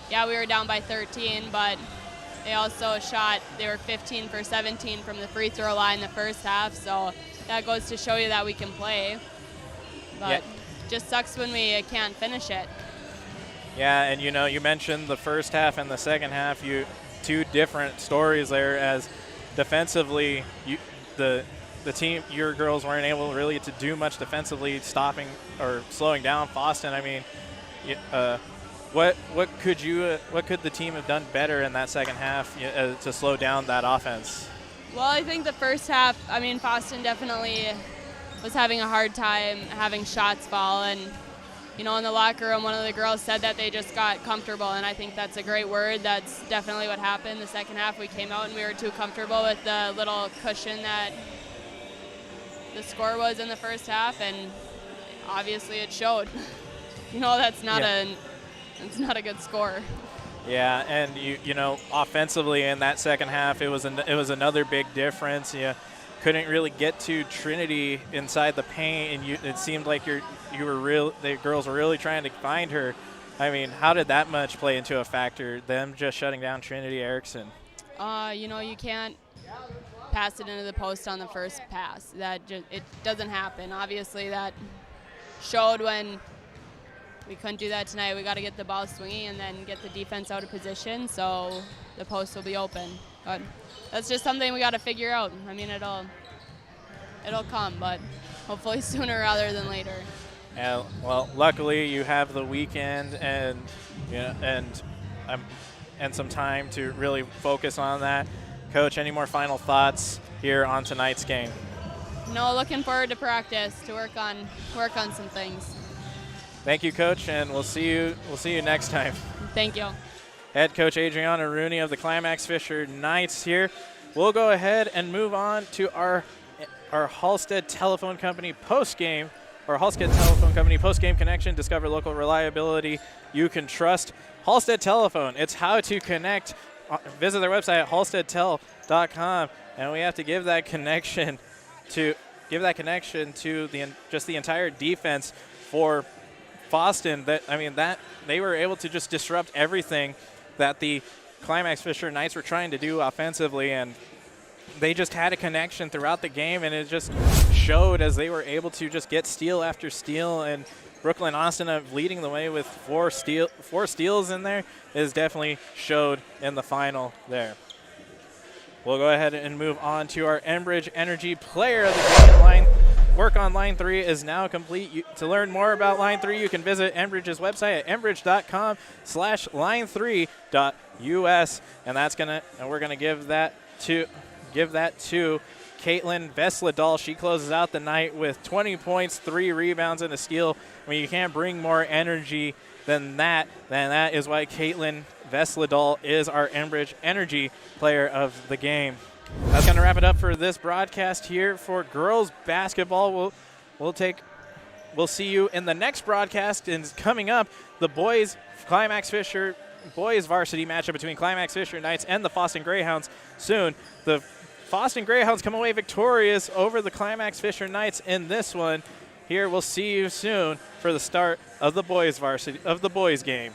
yeah, we were down by 13, but they also they were 15 for 17 from the free throw line the first half, so that goes to show you that we can play. But just sucks when we can't finish it. Yeah, and you know, you mentioned the first half and the second half, two different stories there, as defensively, the team, your girls weren't able really to do much defensively, stopping or slowing down Fosston. I mean, what could the team have done better in that second half to slow down that offense? Well, I think the first half, I mean, Fosston definitely was having a hard time having shots fall, and you know, in the locker room, one of the girls said that they just got comfortable, and I think that's a great word. That's definitely what happened. The second half, we came out and we were too comfortable with the little cushion that the score was in the first half, and obviously it showed. You know, that's not it's not a good score. Yeah, and you know, offensively in that second half, it was another big difference. You couldn't really get to Trinity inside the paint, and it seemed like the girls were really trying to find her. I mean, how did that much play into a factor? Them just shutting down Trinity Erickson. You know, you can't pass it into the post on the first pass. It doesn't happen. Obviously, that showed when we couldn't do that tonight. We got to get the ball swinging and then get the defense out of position, so the post will be open. But that's just something we got to figure out. I mean, it'll come, but hopefully sooner rather than later. Yeah. Well, luckily you have the weekend and some time to really focus on that. Coach, any more final thoughts here on tonight's game? No, looking forward to practice to work on some things. Thank you, Coach, and we'll see you next time. Thank you. Head coach Adriana Rooney of the Climax-Fisher Knights here. We'll go ahead and move on to our Halstead Telephone Company postgame, or Halstead Telephone Company postgame connection. Discover local reliability you can trust. Halstead Telephone, it's how to connect. Visit their website at halsteadtel.com, and we have to give that connection to connection to just the entire defense for Fosston. That they were able to just disrupt everything that the Climax-Fisher Knights were trying to do offensively, and they just had a connection throughout the game, and it just showed as they were able to just get steal after steal. And Brooklyn Austin leading the way with four steals in there is definitely showed in the final there. We'll go ahead and move on to our Enbridge Energy Player of the Game. Work on Line 3 is now complete. To learn more about Line 3, you can visit Enbridge's website at enbridge.com/line3.us, and we're gonna give that to Caitlin Vesladal. She closes out the night with 20 points, 3 rebounds, and a steal. When you can't bring more energy than that is why Caitlin Vesladal is our Enbridge Energy Player of the Game. That's going to wrap it up for this broadcast here for girls basketball. We'll see you in the next broadcast. And coming up, the boys varsity matchup between Climax-Fisher Knights and the Fosston Greyhounds soon. The Fosston Greyhounds come away victorious over the Climax-Fisher Knights in this one. Here, we'll see you soon for the start of the boys game.